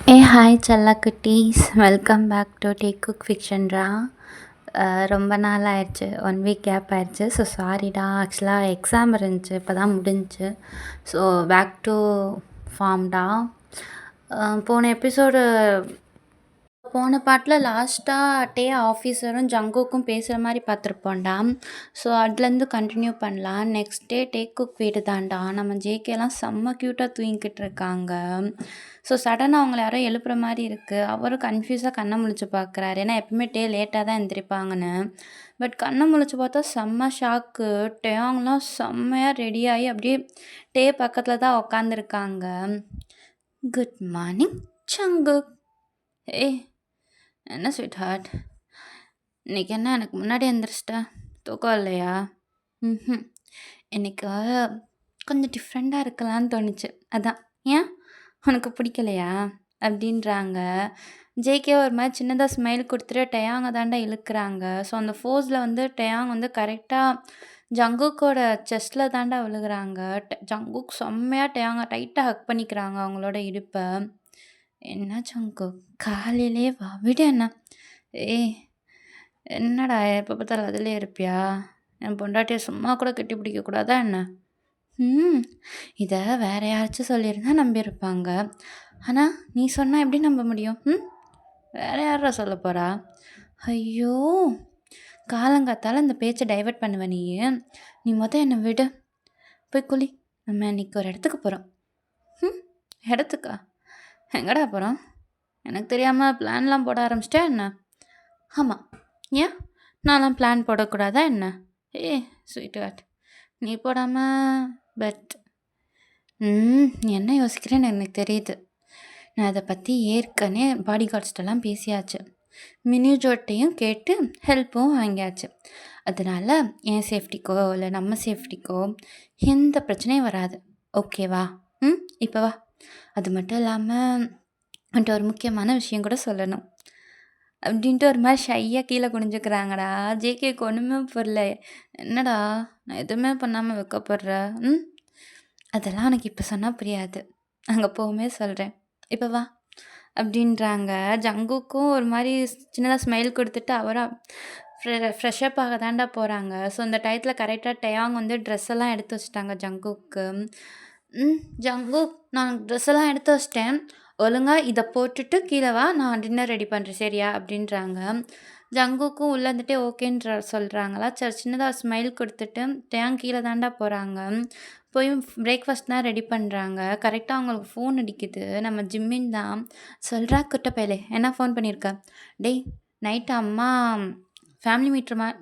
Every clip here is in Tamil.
ஹாய் செல்லக்குட்டீஸ், welcome back to Tae Kook ஃபிக்ஷன்ரா. ரொம்ப நாள் ஆயிடுச்சு, 1 வீக் கேப் ஆயிடுச்சு. ஸோ சாரிடா, ஆக்சுவலாக எக்ஸாம் இருந்துச்சு, இப்போ தான் முடிஞ்சுச்சு. ஸோ பேக் டு ஃபார்ம்டா. போன எபிசோடு போன பாட்டில் லாஸ்ட்டாக ஆஃபீஸரும் ஜங்குக்கும் பேசுகிற மாதிரி பார்த்துருப்போம்டா. ஸோ அதுலேருந்து கண்டினியூ பண்ணலாம். நெக்ஸ்ட் டேக் குக் வீடு தான்டா. நம்ம ஜேகேலாம் செம்ம க்யூட்டாக தூங்கிக்கிட்டு இருக்காங்க. ஸோ சடனாக அவங்கள யாரோ எழுப்புற மாதிரி இருக்குது. அவரும் கன்ஃபியூஸாக கண்ணை முழிச்சு பார்க்குறாரு, ஏன்னா எப்பவுமே லேட்டாக தான் எந்திரிப்பாங்கன்னு. பட் கண்ணை முழிச்சு பார்த்தா செம்ம ஷாக்கு. டேயாங்லாம் செம்மையாக ரெடியாகி அப்படியே பக்கத்தில் தான் உக்காந்துருக்காங்க. குட் மார்னிங் சங்குக். என்ன ஸ்வீட் ஹார்ட், இன்னைக்கு என்ன எனக்கு முன்னாடி எந்திரிச்சிட்ட? தூக்கம் இல்லையா? ம் இன்னைக்கு கொஞ்சம் டிஃப்ரெண்ட்டாக இருக்கலான்னு தோணுச்சு, அதான். ஏன், உனக்கு பிடிக்கலையா அப்படின்றாங்க. ஜேகே ஒரு மாதிரி சின்னதாக ஸ்மைல் கொடுத்துட்டு டயாங்க தாண்டா இழுக்கிறாங்க. ஸோ அந்த ஃபோர்ஸில் வந்து டயாங் வந்து கரெக்டாக ஜங்குக்கோட செஸ்ட்டில் தாண்டா விழுகிறாங்க. ஜங்குக் செம்மையாக டயாங்க டைட்டாக ஹக் பண்ணிக்கிறாங்க அவங்களோட இடுப்பை. என்ன ஜங்குக், காலையிலேயே வா, விடு என்ன. ஏய் என்னடா எப்போ பார்த்தாலும் அதிலே இருப்பியா? என் பொண்டாட்டியை சும்மா கூட கட்டி பிடிக்கக்கூடாதா என்ன? இதை வேற யாராச்சும் சொல்லியிருந்தா நம்பியிருப்பாங்க. ஆனால் நீ சொன்னால் எப்படி நம்ப முடியும்? வேற யாரா சொல்ல போகிறா? ஐயோ, காலங்காத்தால் இந்த பேச்சை டைவர்ட் பண்ணுவ நீ. என்னை விடு, போய் குளி. நம்ம இன்னைக்கு ஒரு இடத்துக்கு போகிறோம். இடத்துக்கா? எங்கடா போகிறோம்? எனக்கு தெரியாமல் பிளான்லாம் போட ஆரம்பிச்சிட்டா என்ன? ஆமாம், ஏன் நான்லாம் பிளான் போடக்கூடாதா என்ன? ஸ்வீட் ஹார்ட், நீ போடாமல் பட் நீ என்ன யோசிக்கிறேன்னு எனக்கு தெரியுது. நான் அதை பற்றி ஏற்கனவே பாடி கார்ட்ஸ்டெல்லாம் பேசியாச்சு, மினிஜோட்டையும் கேட்டு ஹெல்ப்பும் வாங்கியாச்சு. அதனால் என் சேஃப்டிக்கோ இல்லை நம்ம சேஃப்டிக்கோ எந்த பிரச்சனையும் வராது, ஓகேவா? இப்போ வா. அது மட்டும் இல்லாமல் வந்துட்டு ஒரு முக்கியமான விஷயம் கூட சொல்லணும் அப்படின்ட்டு ஒரு மாதிரி ஷையாக கீழே குனிஞ்சுக்கிறாங்கடா. ஜேகேக்கு ஒன்றுமே புரியல. என்னடா நான் எதுவுமே பண்ணாமல் வைக்கப்படுற? அதெல்லாம் எனக்கு இப்போ சொன்னால் புரியாது, அங்கே போகுமே சொல்கிறேன், இப்போ வா அப்படின்றாங்க. ஜங்குக்கும் ஒரு மாதிரி சின்னதாக ஸ்மைல் கொடுத்துட்டு அவராக ஃப்ரெஷ்அப் ஆக தாண்டா போகிறாங்க. ஸோ இந்த டயத்தில் கரெக்டாக டயாங் வந்து ட்ரெஸ் எல்லாம் எடுத்து வச்சிட்டாங்க ஜங்குக்கு. ஜங்குக், நான் ட்ரெஸ் எல்லாம் எடுத்து வச்சிட்டேன், ஒழுங்காக இதை போட்டுட்டு கீழே வா, நான் டின்னர் ரெடி பண்ணுறேன் சரியா அப்படின்றாங்க. ஜங்குக்கும் உள்ளே வந்துட்டு ஓகேன்ற சொல்கிறாங்களா. சரி, சின்னதாக ஸ்மைல் கொடுத்துட்டு டேங் கீழே தாண்டா போகிறாங்க. போய் பிரேக்ஃபாஸ்ட் தான் ரெடி பண்ணுறாங்க. கரெக்டாக அவங்களுக்கு ஃபோன் அடிக்குது. நம்ம ஜிம்மின் தான். சொல்கிறா குட்ட பயலே, என்ன ஃபோன் பண்ணியிருக்க? டேய், நைட்டு அம்மா ஃபேமிலி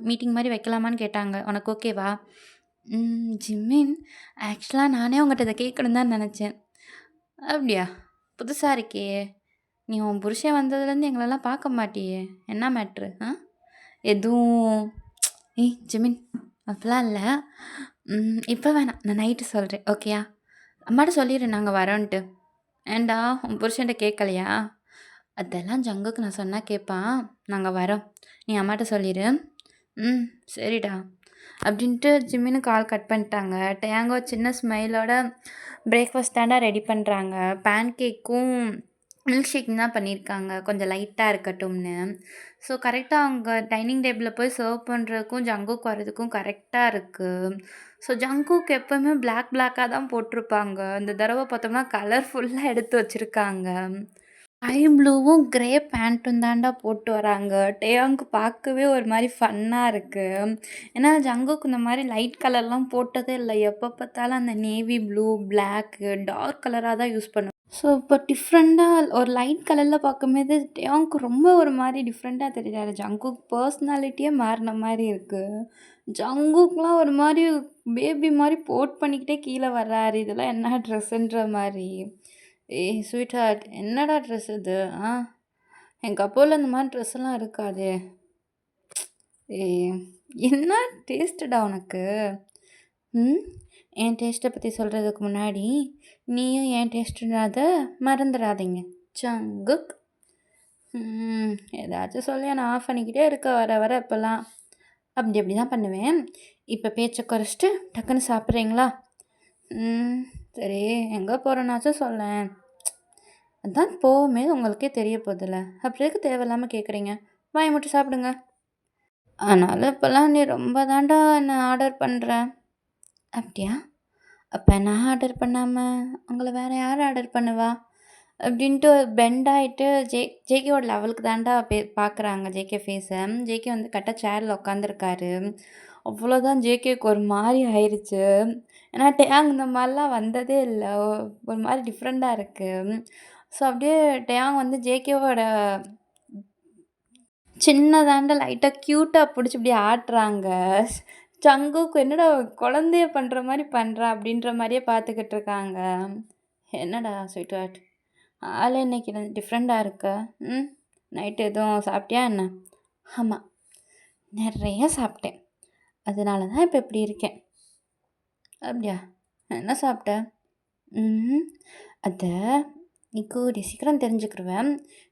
மீட்டிங் மாதிரி வைக்கலாமான்னு கேட்டாங்க, உனக்கு ஓகேவா? ஜிம்மின், ஆக்சுவலாக நானே உங்கள்கிட்ட இதை கேட்கணும் தான் நினச்சேன். அப்படியா, புதுசாக இருக்கே. நீ உன் புருஷன் வந்ததுலேருந்து எங்களெல்லாம் பார்க்க மாட்டியே, என்ன மேட்ரு? எதுவும் ஜிமின் அப்படிலாம் இல்லை. இப்போ வேணாம், நான் நைட்டு சொல்கிறேன், ஓகேயா? அம்மாட்ட சொல்லிடு நாங்கள் வரோன்ட்டு. ஏண்டா உன் புருஷன்ட்ட கேட்கலையா? அதெல்லாம் ஜங்குக்கு நான் சொன்னால் கேட்பான், நாங்கள் வரோம், நீ அம்மாட்ட சொல்லிடு. சரிடா அப்படின்ட்டு ஜிம்மின்னு கால் கட் பண்ணிட்டாங்க. டேங்கோ சின்ன ஸ்மைலோட பிரேக்ஃபாஸ்ட் தாண்டா ரெடி பண்ணுறாங்க. பேன் கேக்கும் மில்க் ஷேக்கும் தான் பண்ணியிருக்காங்க, கொஞ்சம் லைட்டாக இருக்கட்டும்னு. ஸோ கரெக்டாக அவங்க டைனிங் டேபிளில் போய் சர்வ் பண்ணுறதுக்கும் ஜங்குக்கு வர்றதுக்கும் கரெக்டாக இருக்குது. ஸோ ஜங்குக்கு எப்போவுமே பிளாக்காக தான் போட்டிருப்பாங்க. இந்த தடவை பார்த்தோம்னா கலர்ஃபுல்லாக எடுத்து வச்சுருக்காங்க. ஸ்கை ப்ளூவும் கிரே பேண்ட்டும் தாண்டா போட்டு வராங்க. டேயாங்க்கு பார்க்கவே ஒரு மாதிரி ஃபன்னாக இருக்குது. ஏன்னா ஜங்குக்கு இந்த மாதிரி லைட் கலர்லாம் போட்டதே இல்லை. எப்போ பார்த்தாலும் அந்த நேவி ப்ளூ, பிளாக்கு, டார்க் கலராக தான் யூஸ் பண்ணுவோம். ஸோ இப்போ டிஃப்ரெண்ட்டாக ஒரு லைட் கலரில் பார்க்கும்போது டேயாங்க்கு ரொம்ப ஒரு மாதிரி டிஃப்ரெண்ட்டாக தெரியாது. ஜங்குக் பர்சனாலிட்டியே மாறின மாதிரி இருக்குது. ஜங்குக்லாம் ஒரு மாதிரி பேபி மாதிரி போட் பண்ணிக்கிட்டே கீழே வர்றாரு. இதெல்லாம் என்ன ட்ரெஸ்ஸுன்ற மாதிரி. ஸ்வீட் ஹார்ட், என்னடா ட்ரெஸ் இது? எங்கள் அப்பாவில் இந்த மாதிரி ட்ரெஸ்ஸெல்லாம் இருக்காதே. என்ன டேஸ்ட்டுடா உனக்கு? என் டேஸ்ட்டை பற்றி சொல்கிறதுக்கு முன்னாடி நீயும் என் டேஸ்ட்டுன்றத மறந்துடாதீங்க ஜங்குக். ஏதாச்சும் சொல்லி நான் ஆஃப் பண்ணிக்கிட்டே இருக்க வர வர இப்போல்லாம். அப்படி தான் பண்ணுவேன். இப்போ பேச்சை குறைச்சிட்டு டக்குன்னு சாப்பிட்றீங்களா? சரி, எங்கே போகிறேன்னாச்சும் சொல்லேன். அதான் போவுமே உங்களுக்கே தெரிய போகுதுல்ல. அப்புறம் எதுக்கு தேவையில்லாம கேட்குறீங்க? வாய மூட்டு சாப்பிடுங்க. ஆனாலும் இப்பலாம் நீ ரொம்ப தான்டா என்ன ஆர்டர் பண்ற. அப்படியா? அப்ப நான் ஆர்டர் பண்ணாம, உங்கள வேற யார் ஆர்டர் பண்ணுவா? அப்படின்ட்டு பெண்ட் ஆயிட்டு ஜேகேவோட லெவலுக்கு தான்டா பார்க்குறாங்க ஜேகே ஃபேஸ. ஜேகே வந்து கரெக்ட்டா சேர்ல உட்காந்துருக்காரு. அவ்வளோதான் ஜேகேக்கு ஒரு மாரி ஆயிருச்சு. ஏன்னா டேயாங் இந்த மாரிலாம் வந்ததே இல்ல. ஒரு மாரி டிஃப்ரெண்ட்டா இருக்கு. ஸோ அப்படியே டேயாங் வந்து ஜேகேவோட சின்னதாண்ட லைட்டா கியூட்டா புடிச்சு இப்படி ஆட்டுறாங்க. ஜங்குக் என்னடா குழந்தைய பண்ற மாரி பண்றா அப்படின்ற மாரியே பார்த்துக்கிட்டு இருக்காங்க. என்னடா ஸ்வீட் ஹார்ட், ஆளே இன்னைக்கு டிஃப்ரெண்ட்டா இருக்க. ம். நைட் எதுவும் சாப்பிட்டியா என்ன? ஆமா. நெறைய சாப்பிட்டேன். அதனால தான் இப்ப இப்படி இருக்கேன். அப்படியா? என்ன சாப்பிட்ட? ம். அத நீ கூடிய சீக்கிரம் தெரிஞ்சுக்கிருவ.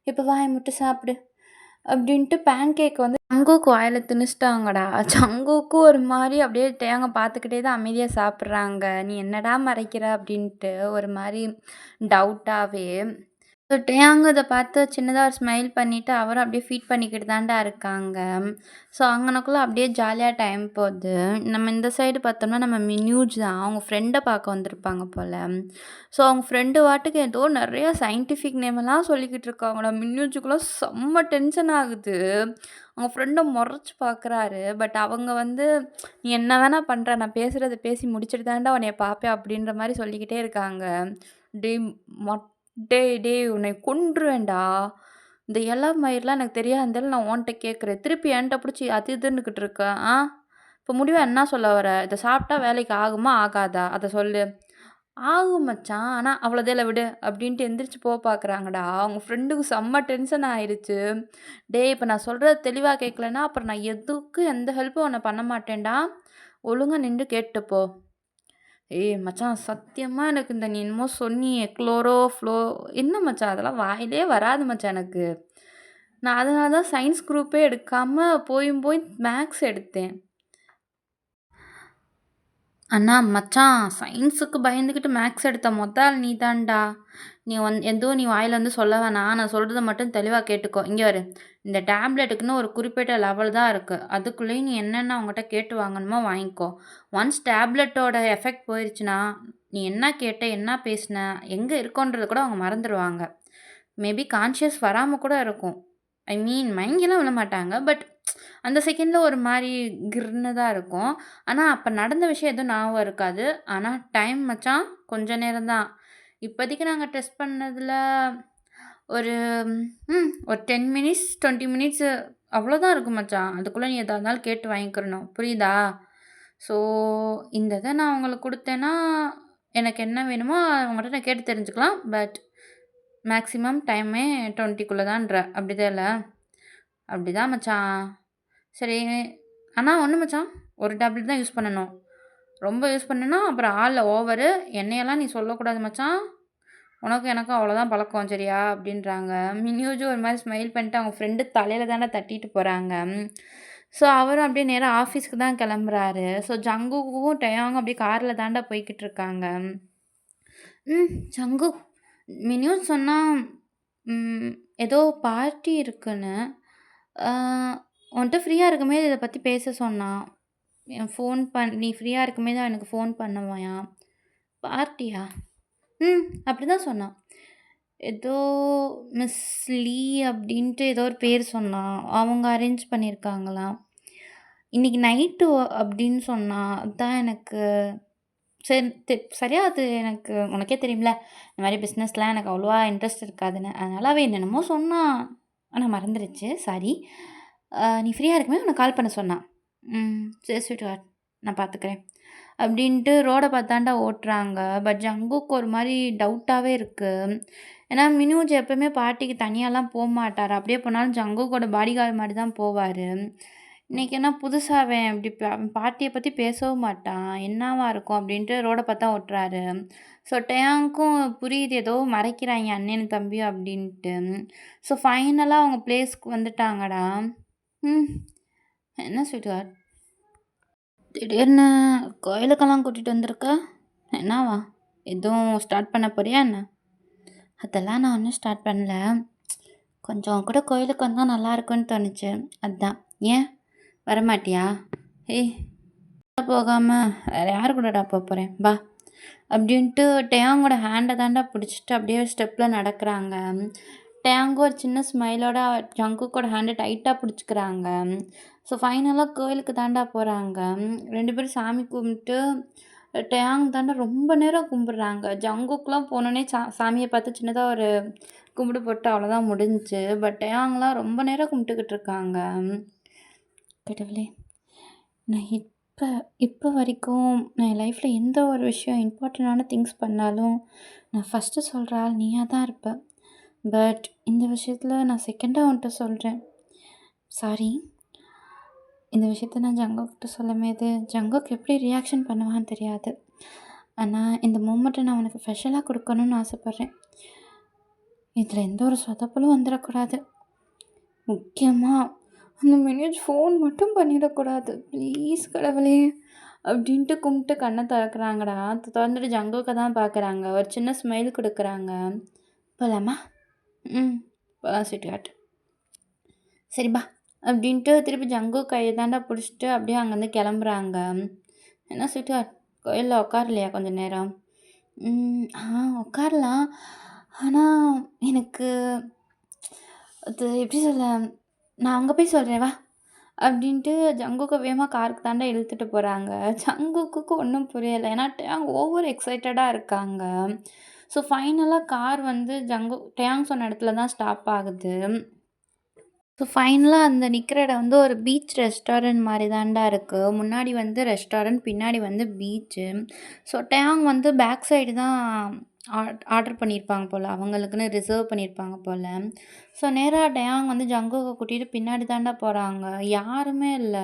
இப்ப வாய மூட்டு சாப்பிடு. அப்படின்ட்டு பேன் கேக் வந்து ஜங்குக் வாயில திணிச்சிட்டாங்கடா. ஜங்குக்கும் ஒரு மாரி அப்படியே தேங்க பார்த்துக்கிட்டே தான் அமைதியா சாப்பிடுறாங்க. "நீ என்னடா மறைக்கிற?" அப்படின்ட்டு ஒரு மாரி டவுட்டாவே. ஸோ டேயாங் இத பார்த்து சின்னதா ஒரு ஸ்மைல் பண்ணிட்டு, அவரும் அப்படியே ஃபீட் பண்ணிக்கிட்டு தான்டா இருக்காங்க. ஸோ அங்கனக்குள்ள அப்படியே ஜாலியா டைம் போது. நம்ம இந்த சைடு பார்த்தோம்னா, நம்ம மின்யூஜ் தான். அவங்க ஃப்ரெண்ட பார்க்க வந்திருப்பாங்க போல. ஸோ அவங்க ஃப்ரெண்டு பாட்டுக்கு ஏதோ நெறைய சயின்டிஃபிக் நேமெல்லாம் சொல்லிக்கிட்டு இருக்காங்கடா. மின்யூஜுக்குலாம் செம்ம டென்ஷன் ஆகுது. அவங்க ஃப்ரெண்ட மொறச்சு பார்க்குறாரு. பட் அவங்க வந்து, "நீ என்ன வேணா பண்ற. நான் பேசுறத பேசி முடிச்சுட்டு தான்டா உன்னைய பார்ப்பேன்." அப்படின்ற மாரி சொல்லிக்கிட்டே இருக்காங்க. டேய் மொட் டேய் டேய் உன்னை கொன்றுவேன்டா! இந்த எல மயிர்லாம் எனக்கு தெரியாதுன்னு நான் உன்ட்ட கேட்குறேன். திருப்பி என்ட்ட புடிச்சு அது இதுன்னுகிட்டு இருக்க. ஆ? இப்ப முடிவா என்ன சொல்ல வர? இத சாப்பிட்டா வேலைக்கு ஆகுமா? ஆகாதா? அத சொல்லு. ஆகும் மச்சான். ஆனா அவ்வளோதேல விடு அப்டின்ட்டு எந்திரிச்சு பார்க்குறாங்கடா. அவங்க ஃப்ரெண்டுக்கு செம்ம டென்ஷன் ஆயிருச்சு. டேய் இப்ப நான் சொல்றத தெளிவா கேட்கலன்னா, அப்புறம் நான் எதுக்கும் எந்த ஹெல்ப்பும் உன்ன பண்ண மாட்டேன்டா. ஒழுங்கா நின்னு கேட்டுட்டு போ. ஏய் மச்சான் சத்தியமா எனக்கு இந்த நீ என்னமோ சொன்னியே என்ன மச்சான் அதெல்லாம் வாயிலே வராது மச்சான் எனக்கு. நான் அதனால தான் சயன்ஸ் குரூப்பே எடுக்காம போயும் போய் மேத்ஸ் எடுத்தேன். அண்ணா மச்சான் சயின்ஸுக்கு பயந்துக்கிட்டு மேத்ஸ் எடுத்த மொத ஆள் நீ தான்டா. எதுவும் நீ வாயில வந்து சொல்ல வேணாம். நான் சொல்றத மட்டும் தெளிவா கேட்டுக்கோ. இங்க பாரு. இந்த டேப்லெட்டுக்குன்னு ஒரு குறிப்பிட்ட லெவல் தான் இருக்கு. அதுக்குள்ளேயும் நீ என்னென்ன அவங்கட்ட கேட்டு வாங்கணுமோ வாங்கிக்கோ. ஒன்ஸ் டேப்லெட்டோட எஃபெக்ட் போயிருச்சுன்னா, நீ என்ன கேட்ட, என்ன பேசின, எங்க இருக்கோன்றத கூட அவங்க மறந்துருவாங்க. மேபி கான்ஷியஸ் வராம கூட இருக்கும். ஐ மீன் மயங்கிலாம் விழமாட்டாங்க. பட் அந்த செகண்ட்ல ஒரு மாரி கிர்ன்னு தான் இருக்கும். ஆனா, அப்ப நடந்த விஷயம் எதுவும் ஞாபகம் இருக்காது. ஆனா, டைம் மச்சான் கொஞ்ச நேரம் தான். இப்போதைக்கு நாங்க டெஸ்ட் பண்ணதுல ஒரு ஒரு 10 மினிட்ஸ், 20 மினிட்ஸ் அவ்வளோதான் இருக்கும் மச்சான். அதுக்குள்ள நீ எதா இருந்தாலும் கேட்டு வாங்கிக்கிறணும். புரியுதா? ஸோ, இந்த இத நான் உங்களுக்கு குடுத்தேன்னா, எனக்கு என்ன வேணுமோ அவங்கட்ட நான் கேட்டு தெரிஞ்சுக்கலாம். பட் மேக்ஸிமம் டைமே 20க்குள்ள தான்ற. அப்படிதான்ல? அப்படிதான் மச்சான். சரி. ஆனா ஒண்ணு மச்சான், ஒரு டேப்லெட் தான் யூஸ் பண்ணணும். ரொம்ப யூஸ் பண்ணேன்னா, அப்புறம் ஆள்ல ஓவரு. என்னையெல்லாம் நீ சொல்லக்கூடாது மச்சான். உனக்கும் எனக்கும் அவ்வளோதான் பழக்கம் சரியா? அப்படின்றாங்க. மின்யூஜும் ஒரு மாரி ஸ்மைல் பண்ணிட்டு அவங்க ஃப்ரெண்டு தலையில தானே தட்டிட்டு போறாங்க. ஸோ அவரும் அப்படியே நேரா ஆஃபீஸ்க்கு தான் கிளம்புறாரு. ஸோ ஜங்குக்கும் டயாங்கும் அப்படியே கார்ல தான்டா போய்க்கிட்டு இருக்காங்க. ஜங்குக் மின்யூ சொன்னா, ம் ஏதோ பார்ட்டி இருக்குன்னு. ஆ உன்ட்ட ஃப்ரீயா இருக்கும்போது இத பத்தி பேச சொன்னான். நீ ஃப்ரீயா இருக்கும்போது தான் எனக்கு ஃபோன் பண்ணுவாயாம். பார்ட்டியா? அப்படிதான் சொன்னான். ஏதோ மிஸ் லீ அப்படின்ட்டு ஏதோ ஒரு பேர் சொன்னான். அவங்க அரேஞ்ச் பண்ணியிருக்காங்களாம். இன்னைக்கு நைட்டு அப்படின்னு சொன்னான். அதான் எனக்கு சரி சரியா அது எனக்கு உனக்கே தெரியும்ல, இந்த மாரி பிஸ்னஸ்லாம் எனக்கு அவ்வளவா இன்ட்ரெஸ்ட் இருக்காதுன்னு. அதனால அவ என்னென்னமோ சொன்னா. ஆனா மறந்துருச்சு. சாரி. நீ ஃப்ரீயா இருக்கும்போது உனக்கு கால் பண்ண சொன்னா. சரி ஸ்வீட் ஹார்ட். நான் பார்த்துக்கிறேன். அப்படின்ட்டு ரோட பார்த்தாண்டா ஓட்டுறாங்க. பட் ஜங்குக்கு ஒரு மாரி டவுட்டாவே இருக்கு. ஏன்னா மினோஜ் எப்பவுமே பார்ட்டிக்கு தனியாலாம் போமாட்டாரு. அப்படியே போனாலும் ஜங்குக்கோட பாடிகார்ட் மாரி தான் போவாரு. இன்னைக்கு என்ன புதுசா அவன் இப்படி பார்ட்டிய பத்தி பேசவும் மாட்டான். என்னவா இருக்கும் அப்படின்ட்டு ரோட பார்த்தா ஓட்டுறாரு. ஸோ டேயாங்க்கும் புரியுது ஏதோ மறைக்கிறாய்ங்க அண்ணனும் தம்பியும் அப்படின்ட்டு. ஸோ ஃபைனலா அவங்க பிளேஸ்க்கு வந்துட்டாங்கடா. ம். என்ன ஸ்வீட் ஹார்ட்? திடீர்னு கோயிலுக்கெல்லாம் கூட்டிட்டு வந்திருக்க? என்னவா? எதுவும் ஸ்டார்ட் பண்ண போறியா என்ன? அதெல்லாம் நான் இன்னும் ஸ்டார்ட் பண்ணல. கொஞ்சம் உன் கூட கோயிலுக்கு வந்தா நல்லாயிருக்கும்னு தோணுச்சு. அதான். ஏன்? வரமாட்டியா? ஏய்! போகாம வேற யார் கூடடா போறேன்? வா! அப்படின்ட்டு டேயாங்கோட ஹேண்ட தான்டா பிடிச்சிட்டு அப்படியே ஸ்டெப்ல நடக்குறாங்க. டேயாங்கு ஒரு சின்ன ஸ்மைலோட ஜங்குக்கோட ஹேண்ட டைட்டா பிடிச்சுக்கிறாங்க. ஸோ ஃபைனலா கோயிலுக்கு தான்டா போறாங்க. 2 பேரும் சாமி கும்பிட்டு டேயாங் தான்டா ரொம்ப நேரம் கும்பிடுறாங்க. ஜங்குக்லாம் போனோனே சாமிய பார்த்து சின்னதா ஒரு கும்பிடு போட்டு அவ்வளோதான் முடிஞ்சுச்சு. பட் டேயாங்லாம் ரொம்ப நேரம் கும்பிட்டுக்கிட்டு இருக்காங்க. கடவுளே! நான் இப்ப இப்ப வரைக்கும் நான் என் லைஃப்ல எந்த ஒரு விஷயம் இம்பார்ட்டன்டான திங்ஸ் பண்ணாலும், நான் ஃபர்ஸ்ட்டு சொல்ற ஆள் நீயா தான் இருப்ப. பட் இந்த விஷயத்துல நான் செகண்டா உன்ட்ட சொல்றேன். சாரி. இந்த விஷயத்த நான் ஜங்குக்கிட்ட சொல்லும்போது, ஜங்குக் எப்படி ரியாக்ஷன் பண்ணுவான்னு தெரியாது. ஆனா, இந்த மொமெண்ட்ட நான் உனக்கு ஸ்பெஷலா குடுக்கணும்னு ஆசைப்படுறேன். இதுல எந்த ஒரு சொதப்பலும் வந்துறக்கூடாது. முக்கியமா அந்த மேனேஜ் ஃபோன் மட்டும் பண்ணிடக்கூடாது. ப்ளீஸ் கடவுளே! அப்படின்ட்டு கும்பிட்டு கண்ண திறக்குறாங்கடா. தொறந்துட்டு ஜங்குக்க தான் பார்க்குறாங்க. ஒரு சின்ன ஸ்மைல் குடுக்குறாங்க. போலாமா? ம். போலாம் ஸ்வீட் சரி பா! அப்படின்ட்டு திருப்பி ஜங்குக் கைய தான்டா புடிச்சுட்டு அப்படியே அங்கேருந்து கிளம்புறாங்க. என்ன ஸ்வீட் கோயில்ல உட்காரலையா கொஞ்ச நேரம்? உட்காரலாம். ஆனா, எனக்கு அது எப்படி சொல்ல? நான் அங்க போய் சொல்றேன் வா! அப்படின்ட்டு ஜங்குக்க வேகமா காருக்கு தான்டா இழுத்துட்டு போறாங்க. ஜங்குக்குக்கு ஒண்ணும் புரியல. ஏன்னா டேயாங் ஓவர் எக்ஸைட்டடா இருக்காங்க. ஸோ ஃபைனலா கார் வந்து டேயாங் சொன்ன இடத்துல தான் ஸ்டாப் ஆகுது. ஸோ ஃபைனலா அந்த நிக்கிற இடம் வந்து ஒரு பீச் ரெஸ்டாரண்ட் மாரி தான்டா இருக்கு. முன்னாடி வந்து ரெஸ்டாரண்ட், பின்னாடி வந்து பீச்சு. ஸோ டேயாங் வந்து பேக் சைடு தான் ஆர்டர் பண்ணியிருப்பாங்க போல. அவங்களுக்குன்னு ரிசர்வ் பண்ணியிருப்பாங்க போல. ஸோ நேரா டேயாங் வந்து ஜங்குக்க கூட்டிட்டு பின்னாடி தான்டா போறாங்க. யாருமே இல்ல.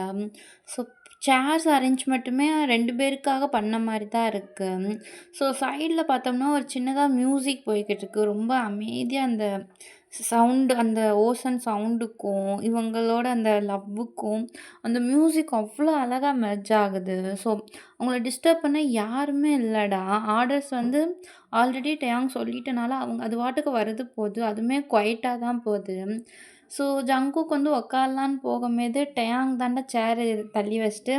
ஸோ சேர்ஸ் அரேஞ்ச்மெண்ட்டுமே 2 பேருக்காக பண்ண மாரி தான் இருக்கு. ஸோ சைடுல பார்த்தோம்னா ஒரு சின்னதா மியூசிக் போய்க்கிட்டு இருக்கு. ரொம்ப அமைதியா அந்த சவுண்டு அந்த ஓசன் சவுண்டுக்கும், இவங்களோட அந்த லவ்வுக்கும், அந்த மியூசிக் அவ்வளோ அழகா மெர்ஜ் ஆகுது. ஸோ அவங்கள டிஸ்டர்ப் பண்ண யாருமே இல்லடா. ஆர்டர்ஸ் வந்து ஆல்ரெடி டேயாங் சொல்லிட்டனால, அவங்க அது பாட்டுக்கு வருது போது. அதுவுமே குவைட்டா தான் போது. ஸோ ஜங்குக் வந்து உட்காரலான்னு போகும்போது, டேயாங் தான்டா சேரு தள்ளி வச்சுட்டு,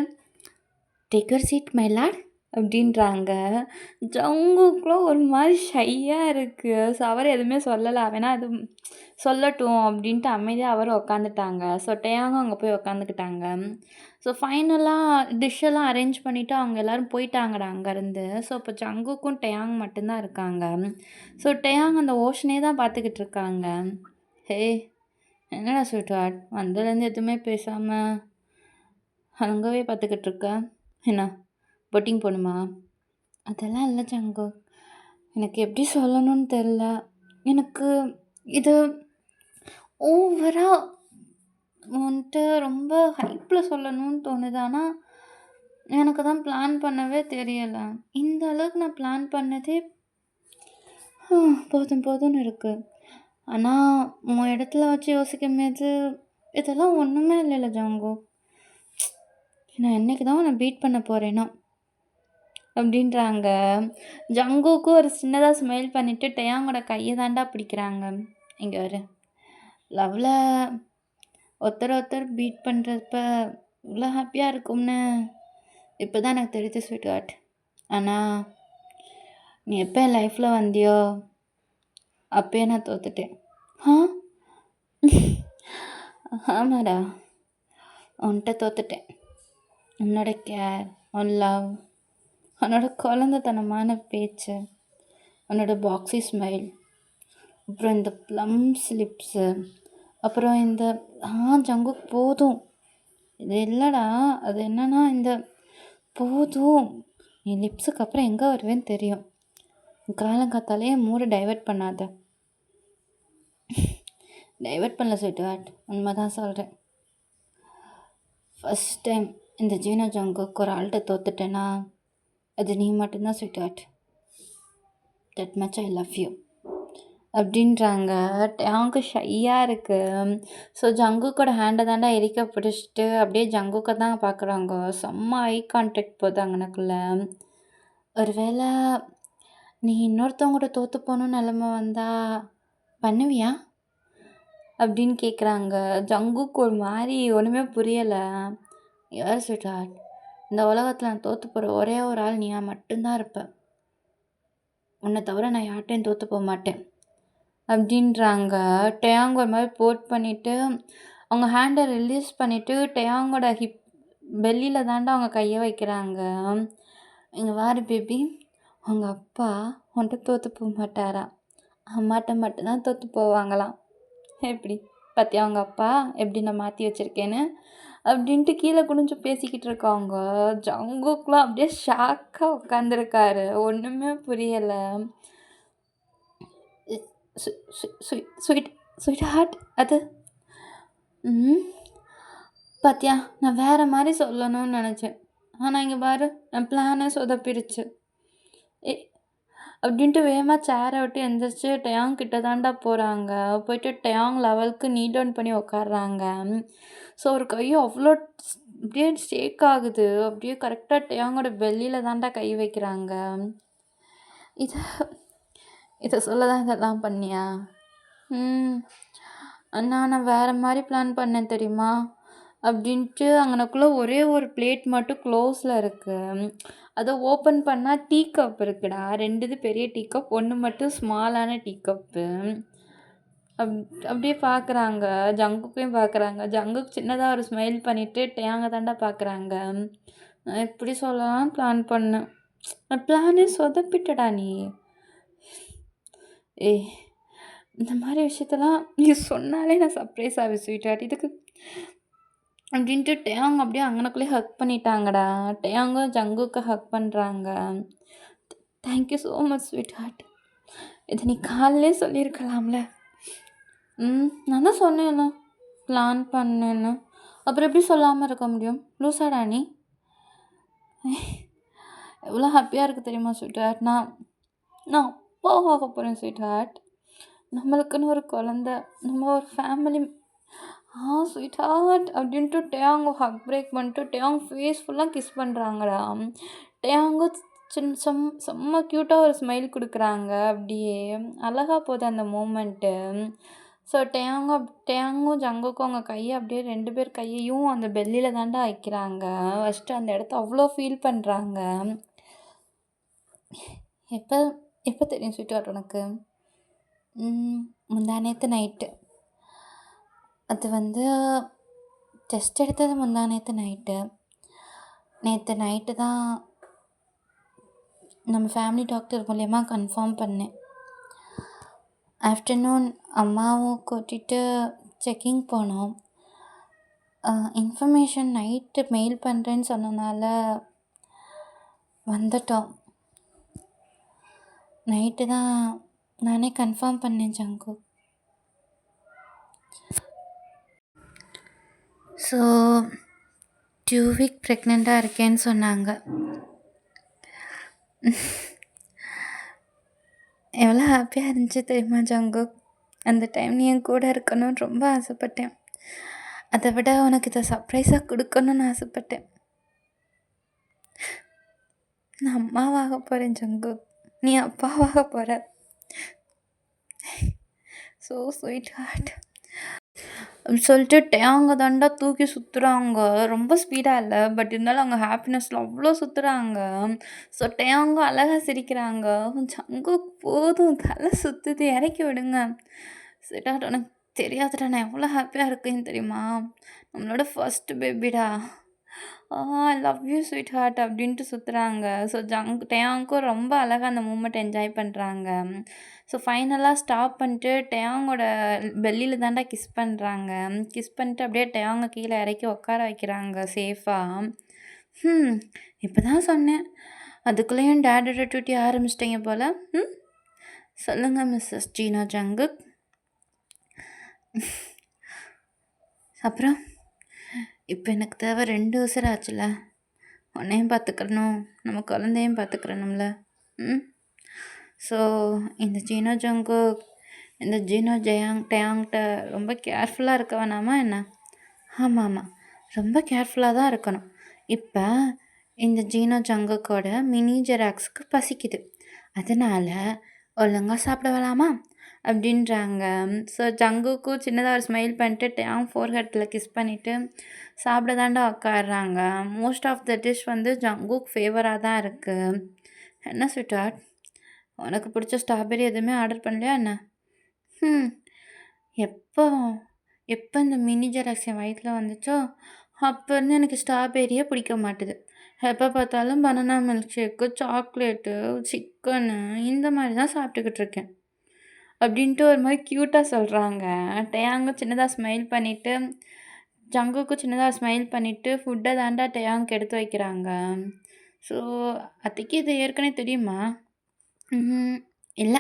"take your seat my lord" அப்படின்றாங்க. ஜங்குக்லாம் ஒரு மாரி ஷையா இருக்கு. ஸோ அவரு எதுவுமே சொல்லல. வேணா அது சொல்லட்டும் அப்படின்ட்டு அமைதியா அவரும் உட்காந்துட்டாங்க. ஸோ டேயாங்கும் அங்க போய் உட்காந்துக்கிட்டாங்க. ஸோ ஃபைனலா டிஷ் எல்லாம் அரேஞ்ச் பண்ணிட்டு அவங்க எல்லாரும் போயிட்டாங்கடா அங்கருந்து. ஸோ இப்போ ஜங்குக்கும் டேயாங் மட்டும் தான் இருக்காங்க. ஸோ டேயாங் அந்த ஓஷனே தான் பார்த்துக்கிட்டு இருக்காங்க. "ஹே! என்னடா ஸ்வீட் ஹார்ட் வந்ததுலேருந்து எதுவுமே பேசாம அங்கவே பார்த்துக்கிட்டு இருக்க? என்ன பொட்டிங் போணுமா?" "அதெல்லாம் இல்ல ஜங்குக். எனக்கு எப்படி சொல்லணும்னு தெரியல. எனக்கு இது ஓவரா வந்துட்டு ரொம்ப ஹைப்ல சொல்லணும்னு தோணுது. ஆனா, எனக்கு தான் பிளான் பண்ணவே தெரியல. இந்த அளவுக்கு நான் பிளான் பண்ணதே போதும் போதும்னு இருக்கு. ஆனா, உன் இடத்துல வச்சு யோசிக்கும்போது, இதெல்லாம் ஒண்ணுமே இல்லைல்ல ஜாங்கோ. நான் என்னைக்கு தான் உன்ன பீட் பண்ண போறேனோ! அப்டின்றாங்க. ஜங்குக்கும் ஒரு சின்னதா ஸ்மைல் பண்ணிட்டு டேயாங்கோட கைய தான்டா பிடிக்கிறாங்க. இங்க பாரு. லவ்ல ஒருத்தர் பீட் பண்றப்ப இவ்ளோ ஹாப்பியா இருக்கும்னு இப்ப தான் எனக்கு தெரியுது ஸ்வீட் ஹார்ட். ஆனா, நீ எப்ப என் லைஃப்ல வந்தியோ, அப்பயே நான் தோத்துட்டேன். ஆ? ஆமாடா. உன்ட்ட தோத்துட்டேன். உன்னோட கேர், உன் லவ், உன்னோட குழந்தைத்தனமான பேச்சு, உன்னோட பாக்ஸி ஸ்மைல், அப்புறம் இந்த ப்ளம்ஸ் லிப்ஸு, அப்புறம் இந்த ஜங்குக் போதும். இது இல்லடா. அது என்னன்னா இந்த போதும். நீ லிப்ஸுக்கு அப்புறம் எங்கே வருவேன்னு தெரியும். காலங்காத்தாலே என் மூடை டைவர்ட் பண்ணாத. டைவர்ட் பண்ணல ஸ்வீட் ஹார்ட். உண்மை தான் சொல்கிறேன். ஃபஸ்ட் டைம் இந்த ஜீனோ ஜங்குக்கு ஒரு ஆள்கிட்ட தோத்துட்டேன்னா அது நீ மட்டும்தான் sweetheart. That much I love you அப்படின்றாங்க. டேயாங்கு ஷையாக இருக்கு. ஸோ ஜங்குக்கோட ஹேண்டை தாண்டா எரிக்க பிடிச்சிட்டு அப்படியே ஜங்குக்கை தான் பார்க்குறாங்க. செம்ம ஐ கான்டாக்ட் போகுது அங்கனக்குள்ள. ஒருவேளை நீ இன்னொருத்தவங்க கூட தோத்து போகணும்னு நிலமை வந்தா பண்ணுவியா அப்படின்னு கேட்குறாங்க. ஜங்குக்கு ஒரு மாதிரி ஒன்றுமே புரியலை. யார் ஸ்வீட் ஹார்ட், இந்த உலகத்தில் நான் தோற்று போகிற ஒரே ஒரு ஆள் நீயா மட்டும்தான் இருப்ப. உன்னை தவிர நான் யார்கிட்டையும் தோற்று போக மாட்டேன் அப்படின்றாங்க. டேயாங் ஒரு மாதிரி போட் பண்ணிவிட்டு அவங்க ஹேண்டை ரிலீஸ் பண்ணிவிட்டு டேயாங்கோட ஹிப் பெல்லியில் தாண்டா அவங்க கையை வைக்கிறாங்க. இங்கே வாரு பேபி, உங்கள் அப்பா உன்கிட்ட தோற்று போக மாட்டாரா, அம்மாட்ட மட்டும்தான் தோற்று போவாங்களாம். எப்படி பார்த்தியா அவங்க அப்பா எப்படி நான் மாற்றி வச்சுருக்கேன்னு அப்படின்ட்டு கீழே குனிஞ்சு பேசிக்கிட்டு இருக்காங்க. ஜங்குக்குலாம் அப்படியே ஷாக்காக உட்காந்துருக்காரு, ஒன்றுமே புரியலை. ஸ்வீட் ஸ்வீட் ஹார்ட் அது பார்த்தியா நான் வேறு மாதிரி சொல்லணும்னு நினச்சேன், ஆனால் இங்கே பாரு என் பிளானே சொதப்பிடுச்சு அப்படின்ட்டு வேகமாக சேரை விட்டு எந்திரிச்சு டயாங் கிட்ட தாண்டா போகிறாங்க. போயிட்டு டயாங் லெவலுக்கு நீ டவுன் பண்ணி உக்காடுறாங்க. ஸோ ஒரு கையும் அவ்வளோ அப்படியே ஷேக் ஆகுது. அப்படியே கரெக்டாக டயாங்கோட பெல்லியில் தாண்டா கை வைக்கிறாங்க. இதை இதை சொல்ல தான் இதெல்லாம் பண்ணியா? நான் வேறு மாதிரி பிளான் பண்ணேன் தெரியுமா அப்படின்ட்டு அங்கனக்குள்ளே ஒரே ஒரு பிளேட் மட்டும் க்ளோஸில் இருக்குது. அதை ஓப்பன் பண்ணால் டீ கப் இருக்குடா, 2 இது பெரிய டீ கப், 1 மட்டும் ஸ்மாலான டீ கப்பு. அப்படியே பார்க்குறாங்க, ஜங்குக்கையும் பார்க்குறாங்க. ஜங்குக்கு சின்னதாக ஒரு ஸ்மைல் பண்ணிவிட்டு டேயாங்க தாண்டா பார்க்குறாங்க. நான் எப்படி சொல்லலாம் பிளான் பண்ணேன், பிளானே சொதப்பிட்டடா நீ. ஏய் இந்த மாதிரி விஷயத்தெல்லாம் நீ சொன்னாலே நான் சர்ப்ரைஸ் ஆவேன் ஸ்வீட் ஹார்ட். இதுக்கு அப்படின்ட்டு டேயாங் அப்படியே அங்கனக்குள்ளேயே ஹக் பண்ணிட்டாங்கடா. டேயாங்கும் ஜங்குக்கு ஹக் பண்ணுறாங்க. Thank you so much sweetheart, இதை நீ காலையிலே சொல்லியிருக்கலாம்ல. நான் தான் சொன்னேன்ல பிளான் பண்ணேன்னு, அப்புறம் எப்படி சொல்லாமல் இருக்க முடியும்? லூசாடா நீ? எவ்வளோ ஹாப்பியாக இருக்குது தெரியுமா ஸ்வீட் ஹார்ட். நான் அப்பாவாக போகிறேன் ஸ்வீட் ஹார்ட். நம்மளுக்குன்னு ஒரு குழந்த, நம்ம ஒரு ஃபேமிலி. ஸ்வீட் ஹார்ட் அப்படின்ட்டு டேயாங் ஹக் பிரேக் பண்ணிட்டு டேயாங் ஃபேஸ் ஃபுல்லாக கிஸ் பண்ணுறாங்கடா. டேயாங்கும் செம்ம க்யூட்டாக ஒரு ஸ்மைல் கொடுக்குறாங்க. அப்படியே அழகாக போகுது அந்த மூமெண்ட்டு. ஸோ டேயாங்கும் ஜங்குக்கும் அவங்க கையை அப்படியே 2 பேர் கையையும் அந்த பெல்லியில் தாண்டா வைக்கிறாங்க. ஃபஸ்ட்டு அந்த இடத்த அவ்வளோ ஃபீல் பண்ணுறாங்க. எப்போ எப்போ தெரியும் ஸ்வீட் ஹார்ட் உனக்கு? முந்தா நேற்று நைட்டு. அது டெஸ்ட் எடுத்தது முந்தா நேற்று நைட்டு. நேற்று நைட்டு தான் நம்ம ஃபேமிலி டாக்டர் மூலயமா கன்ஃபார்ம் பண்ணேன். ஆஃப்டர்நூன் அம்மாவும் கூட்டிகிட்டு செக்கிங் போனோம். இன்ஃபர்மேஷன் நைட்டு மெயில் பண்ணுறேன்னு சொன்னனால வந்துட்டோம். நைட்டு தான் நானே கன்ஃபார்ம் பண்ணேன் ஜங்கு. ஸோ 2 வீக் ப்ரெக்னெண்ட்டாக இருக்கேன்னு சொன்னாங்க. எவ்வளோ ஹாப்பியாக இருந்துச்சு தெரியுமா ஜங்கு? அந்த டைம் நீ என் கூட இருக்கணும்னு ரொம்ப ஆசைப்பட்டேன். அதை விட உனக்கு இதை சர்ப்ரைஸாக கொடுக்கணும்னு ஆசைப்பட்டேன். நான் அம்மாவாக போகிறேன் ஜங்கு, நீ அப்பாவாக போகிற. ஸோ ஸ்வீட் ஹார்ட் அப்படின்னு சொல்லிட்டு டேயாங்க தாண்டா தூக்கி சுற்றுறாங்க. ரொம்ப ஸ்பீடாக இல்லை, பட் இருந்தாலும் அவங்க ஹாப்பினஸில் அவ்வளோ சுற்றுறாங்க. ஸோ டேயாங்க அழகாக சிரிக்கிறாங்க. ஜங்கு போதும், தலை சுற்றுது, இறக்கி விடுங்க. ஸ்வீட் ஹார்ட் உனக்கு தெரியாதுடா நான் எவ்வளோ ஹாப்பியாக இருக்கேன்னு தெரியுமா? நம்மளோட ஃபர்ஸ்ட் பேபிடா. I love you sweetheart அப்படின்ட்டு சுற்றுறாங்க. ஸோ டேயாங்க்கும் ரொம்ப அழகாக அந்த மூமெண்ட் என்ஜாய் பண்ணுறாங்க. ஸோ ஃபைனலாக ஸ்டாப் பண்ணிட்டு டேயாங்கோட பெல்லியில் தாண்டா கிஸ் பண்ணுறாங்க. கிஸ் பண்ணிட்டு அப்படியே டேயாங்க கீழே இறக்கி உட்கார வைக்கிறாங்க சேஃபாக. இப்போ தான் சொன்னேன், அதுக்குள்ளேயும் டேடோட டியூட்டி ஆரம்பிச்சிட்டிங்க போல். சொல்லுங்கள் மிஸ்ஸஸ் ஜீனா ஜங்குக். அப்புறம் இப்போ எனக்கு தேவை 2 உசுர் ஆச்சுல. உன்னையும் பார்த்துக்கணும், நம்ம குழந்தையும் பார்த்துக்கிறணும்ல. ஸோ இந்த ஜீனோ ஜங்குக், இந்த ஜீனோ டேயாங்கிட்ட ரொம்ப கேர்ஃபுல்லாக இருக்க வேணாமா என்ன? ஆமாம், ரொம்ப கேர்ஃபுல்லாக தான் இருக்கணும். இப்போ இந்த ஜீனோ ஜங்குக்கோட மினி ஜெராக்ஸுக்கு பசிக்குது. அதனால ஒழுங்கா சாப்பிட வேணாமா? அப்படின்றாங்க. ஸோ ஜங்குக்கும் சின்னதா ஒரு ஸ்மைல் பண்ணிட்டு டேங் ஃபோர்ஹெட்ல கிஸ் பண்ணிட்டு சாப்பிட தான்டா உட்கார்றாங்க. மோஸ்ட் ஆஃப் த டிஷ் வந்து ஜங்குக் ஃபேவரா தான் இருக்கு. என்ன ஸ்வீட்ஹார்ட்? உனக்கு பிடிச்ச ஸ்ட்ராபெர்ரி எதுவுமே ஆர்டர் பண்ணலையா என்ன? ம். எப்போ எப்போ இந்த மினி ஜெராக்ஸ் என் வயித்துல வந்துச்சோ, அப்போருந்து எனக்கு ஸ்ட்ராபெர்ரியே பிடிக்க மாட்டுது. எப்போ பார்த்தாலும் banana milk shake, chocolate, chicken இந்த மாரி தான் சாப்பிட்டுக்கிட்டு இருக்கேன். அப்படின்ட்டு ஒரு மாரி க்யூட்டா சொல்றாங்க. டேயாங்கும் சின்னதா ஸ்மைல் பண்ணிட்டு, ஜங்குக்கும் சின்னதா ஸ்மைல் பண்ணிட்டு, ஃபுட்ட தான்டா டேயாங்க்கு எடுத்து வைக்கிறாங்க. ஸோ, அத்தைக்கு இது ஏற்கனவே தெரியுமா? ம்ஹ்ம். இல்ல.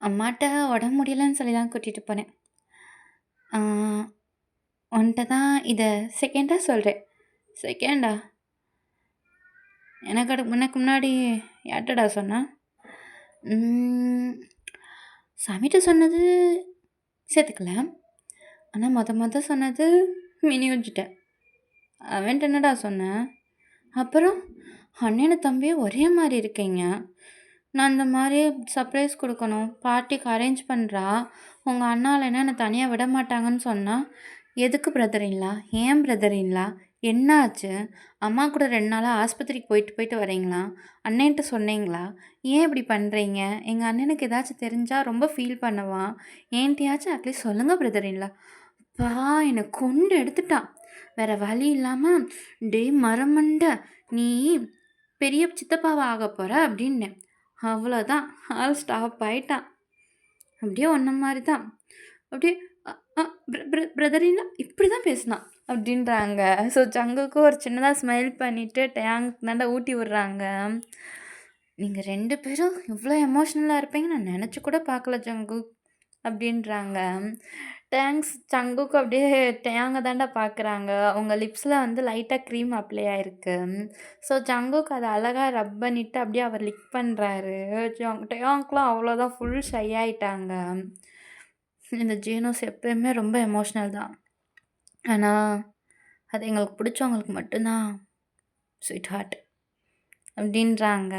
அம்மாட்ட உடம்பு முடியலன்னு சொல்லி தான் கூட்டிட்டு போனேன். ஆ உன்ட்ட தான் இத செகண்டா சொல்றேன். செகண்டா? உனக்கு முன்னாடி யார்ட்டடா சொன்ன? ம். சாமிட்ட சொன்னது சேர்த்துக்கல. ஆனா மொத சொன்னது மினியூன்கிட்ட. அவன்ட்ட என்னடா சொன்ன? அப்புறம் அண்ணனும் தம்பியும் ஒரே மாரி இருக்கீங்க. நான் இந்த மாரி சர்ப்ரைஸ் குடுக்கணும். பார்ட்டிக்கு அரேஞ்ச் பண்றா. உங்க அண்ணாலனா என்ன தனியா விட மாட்டாங்கன்னு சொன்னா, எதுக்கு பிரதர் இன் லா? ஏன் பிரதர் இன் லா? என்ன ஆச்சு? அம்மா கூட 2 நாளா ஆஸ்பத்திரிக்கு போயிட்டு வரீங்களா? அண்ணன்ட்ட சொன்னீங்களா? ஏன் இப்படி பண்றீங்க? எங்க அண்ணனுக்கு ஏதாச்சும் தெரிஞ்சா ரொம்ப ஃபீல் பண்ணுவான். என்ட்டயாச்சும் அட்லீஸ்ட் சொல்லுங்க பிரதர் இன் லா. அப்பா! என்ன கொண்டு எடுத்துட்டான். வேற வழி இல்லாம, "டேய் மரமண்ட, நீ பெரிய சித்தப்பாவா ஆகப் போற" அப்படின்னேன். அவ்வளோதான். ஆள் ஸ்டாப் ஆயிட்டான். அப்படியே உன்ன மாரி தான். அப்படியே அ அ பிர பிர பிரதர் இன் லா இப்படி தான் பேசினான் அப்படின்றாங்க. ஸோ ஜங்குக்கும் ஒரு சின்னதா ஸ்மைல் பண்ணிட்டு டேங்க் தாண்டா ஊட்டி விடுறாங்க. நீங்க 2 பேரும் இவ்ளோ எமோஷனலா இருப்பீங்கன்னு நான் நெனச்சு கூட பார்க்கல ஜங்குக் அப்படின்றாங்க. தேங்க்ஸ் ஜங்குக் அப்படியே டேங்க தாண்டா பார்க்குறாங்க. அவங்க லிப்ஸ்ல வந்து லைட்டா க்ரீம் அப்ளை ஆயிருக்கு. ஸோ ஜங்குக் அத அழகா ரப் பண்ணிட்டு அப்படியே அவர் லிக் பண்றாரு. டேயாங்க்லாம் அவ்வளோதான் ஃபுல் ஷை ஆயிட்டாங்க. இந்த ஜீனோஸ் எப்பயுமே ரொம்ப எமோஷனல் தான். ஆனா, அது எங்களுக்கு பிடிச்சவங்களுக்கு மட்டும் தான் ஸ்வீட் ஹார்ட். அப்படின்றாங்க.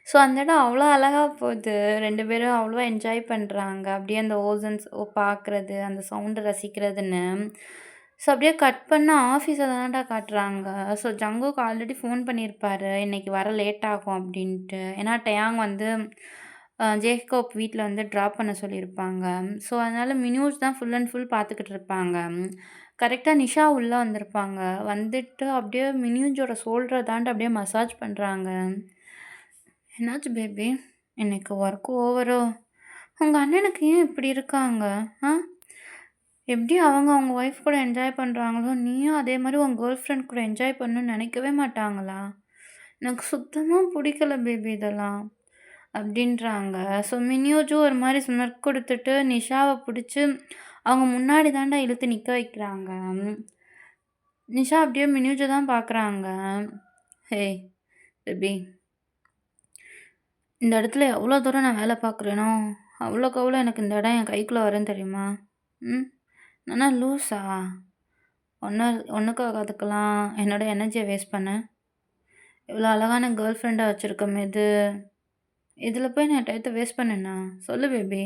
ஸோ அந்த இடம் அவ்வளோ அழகா போகுது. 2 பேரும் அவ்வளோ என்ஜாய் பண்றாங்க. அப்படியே அந்த ஓசன்ஸ் பார்க்குறது, அந்த சவுண்ட ரசிக்கிறதுன்னு. ஸோ அப்படியே கட் பண்ணா ஆஃபீஸ தான்டா காட்டுறாங்க. ஸோ ஜங்குக்கு ஆல்ரெடி ஃபோன் பண்ணியிருப்பாரு, இன்னைக்கு வர லேட் ஆகும் அப்படின்ட்டு. ஏன்னா டயாங் வந்து ஜேக்கப் வீட்ல வந்து ட்ராப் பண்ண சொல்லியிருப்பாங்க. ஸோ அதனால மினூஸ் தான் ஃபுல் அண்ட் ஃபுல் பார்த்துக்கிட்டு இருப்பாங்க. கரெக்ட்டா நிஷா உள்ள வந்திருப்பாங்க. வந்துட்டு அப்படியே மினியூஞ்சோட ஷோல்டர தாண்டி அப்படியே மசாஜ் பண்றாங்க. "என்னாச்சு பேபி? இன்னைக்கு ஒர்க் ஓவரோ? உங்க அண்ணனுக்கு ஏன் இப்படி இருக்காங்க? ஆ? எப்படி அவங்க அவங்க ஒய்ஃப் கூட என்ஜாய் பண்றாங்களோ, நீயும் அதே மாரி உன் கேர்ள் ஃப்ரெண்ட் கூட என்ஜாய் பண்ணணும்னு நெனைக்கவே மாட்டாங்களா? எனக்கு சுத்தமா புடிக்கல பேபி இதெல்லாம்." அப்படின்றாங்க. ஸோ மினியூஜும் ஒரு மாரி ஸ்மிர்க் குடுத்துட்டு நிஷாவ புடிச்சு அவங்க முன்னாடி தான்டா இழுத்து நிக்க வைக்கிறாங்க. நிஷா அப்படியே மினியூஜ தான் பார்க்குறாங்க. "ஹேய் பேபி, இந்த இடத்துல எவ்வளோ தூரம் நான் வேலை பார்க்குறேனோ, அவ்வளோக்கு அவ்வளோ எனக்கு இந்த இடம் என் கைக்குள்ள வரும் தெரியுமா? ம். நான் என்ன லூஸா? ஒண்ணு ஒண்ணுக்காக அதுக்கெல்லாம் என்னோட எனர்ஜிய வேஸ்ட் பண்ண? இவ்வளோ அழகான கேர்ள் ஃப்ரெண்டா வச்சிருக்கோமே இதில போய் நான் டயத்த வேஸ்ட் பண்ணேனா? சொல்லு பேபி."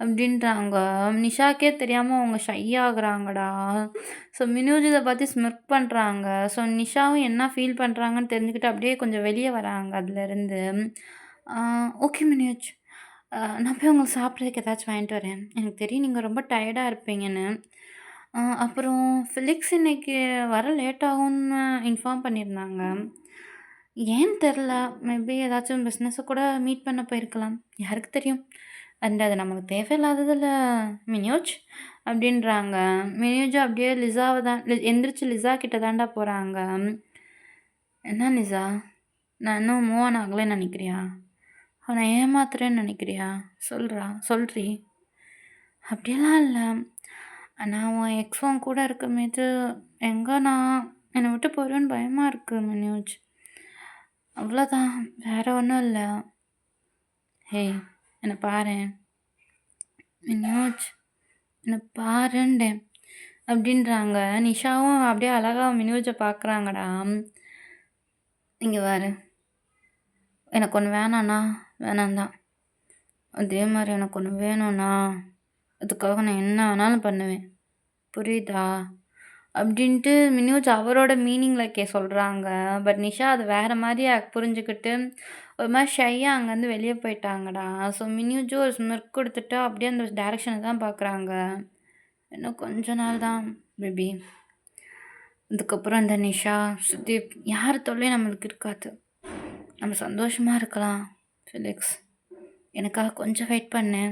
அப்படின்றாங்க. நிஷாக்கே தெரியாம அவங்க ஷை ஆகுறாங்கடா. ஸோ மினோஜ் இத பார்த்து ஸ்மிர்க் பண்றாங்க. ஸோ நிஷாவும் என்ன ஃபீல் பண்றாங்கன்னு தெரிஞ்சுக்கிட்டு அப்படியே கொஞ்சம் வெளிய வராங்க அதுலருந்து. ஆ ஓகே மினோஜ். நான் போய் உங்களுக்கு சாப்பிட்றதுக்கு ஏதாச்சும் வாங்கிட்டு வரேன். எனக்கு தெரியும் நீங்க ரொம்ப டயர்டா இருப்பீங்கன்னு. அப்புறம் ஃபிலிக்ஸ் இன்னைக்கு வர லேட் ஆகும்னு இன்ஃபார்ம் பண்ணியிருந்தாங்க. ஏன்னு தெரில. மேபி ஏதாச்சும் பிஸ்னஸ கூட மீட் பண்ண போயிருக்கலாம். யாருக்கு தெரியும்? அண்ட் அது நமக்கு தேவையில்லாததுல மினியோஜ் அப்படின்றாங்க. மினியோஜ் அப்படியே லிசாவ தான் எந்திரிச்சு லிசா கிட்ட தான்டா போறாங்க. என்ன லிசா? நான் இன்னும் மூவ் ஆன் ஆகலன்னு நினைக்கிறியா? அவனை ஏமாத்துறேன்னு நினைக்கிறியா? சொல்றி. அப்படியெல்லாம் இல்ல. நான் உன் எக்ஸ் உன் கூட இருக்கும்போது எங்க நான் என்னை விட்டு போயிடுவேன்னு பயமா இருக்கு மினியோஜ். அவ்வளோதான். வேற ஒன்றும் இல்ல. ஹேய் என்னை பாரேன். மினோஜ் என்ன பாருண்டேன் அப்படின்றாங்க. நிஷாவும் அப்படியே அழகா மினோஜை பார்க்குறாங்கடா. இங்கே பாரு, எனக்கு ஒன்று வேணாண்ணா வேணாம் தான். அதே மாரி எனக்கு ஒண்ணு வேணும்னா, அதுக்காக நான் என்ன வேணாலும் பண்ணுவேன். புரியுதா? அப்படின்ட்டு மினோஜ் அவரோட மீனிங்ல சொல்றாங்க. பட் நிஷா அது வேற மாரி புரிஞ்சுக்கிட்டு, ஒரு மாரி ஷையா அங்கேருந்து வெளிய போயிட்டாங்கடா. ஸோ மினோஜும் ஒரு ஸ்மிர்க் குடுத்துட்டு அப்படியே அந்த டைரக்ஷன தான் பார்க்குறாங்க. இன்னும் கொஞ்ச நாள் தான் பேபி. அதுக்கப்புறம் இந்த நிஷா, சுதீப் யார் தொல்லையும் நம்மளுக்கு இருக்காது. நம்ம சந்தோஷமா இருக்கலாம். ஃபிலிக்ஸ், எனக்காக கொஞ்சம் வெயிட் பண்ணு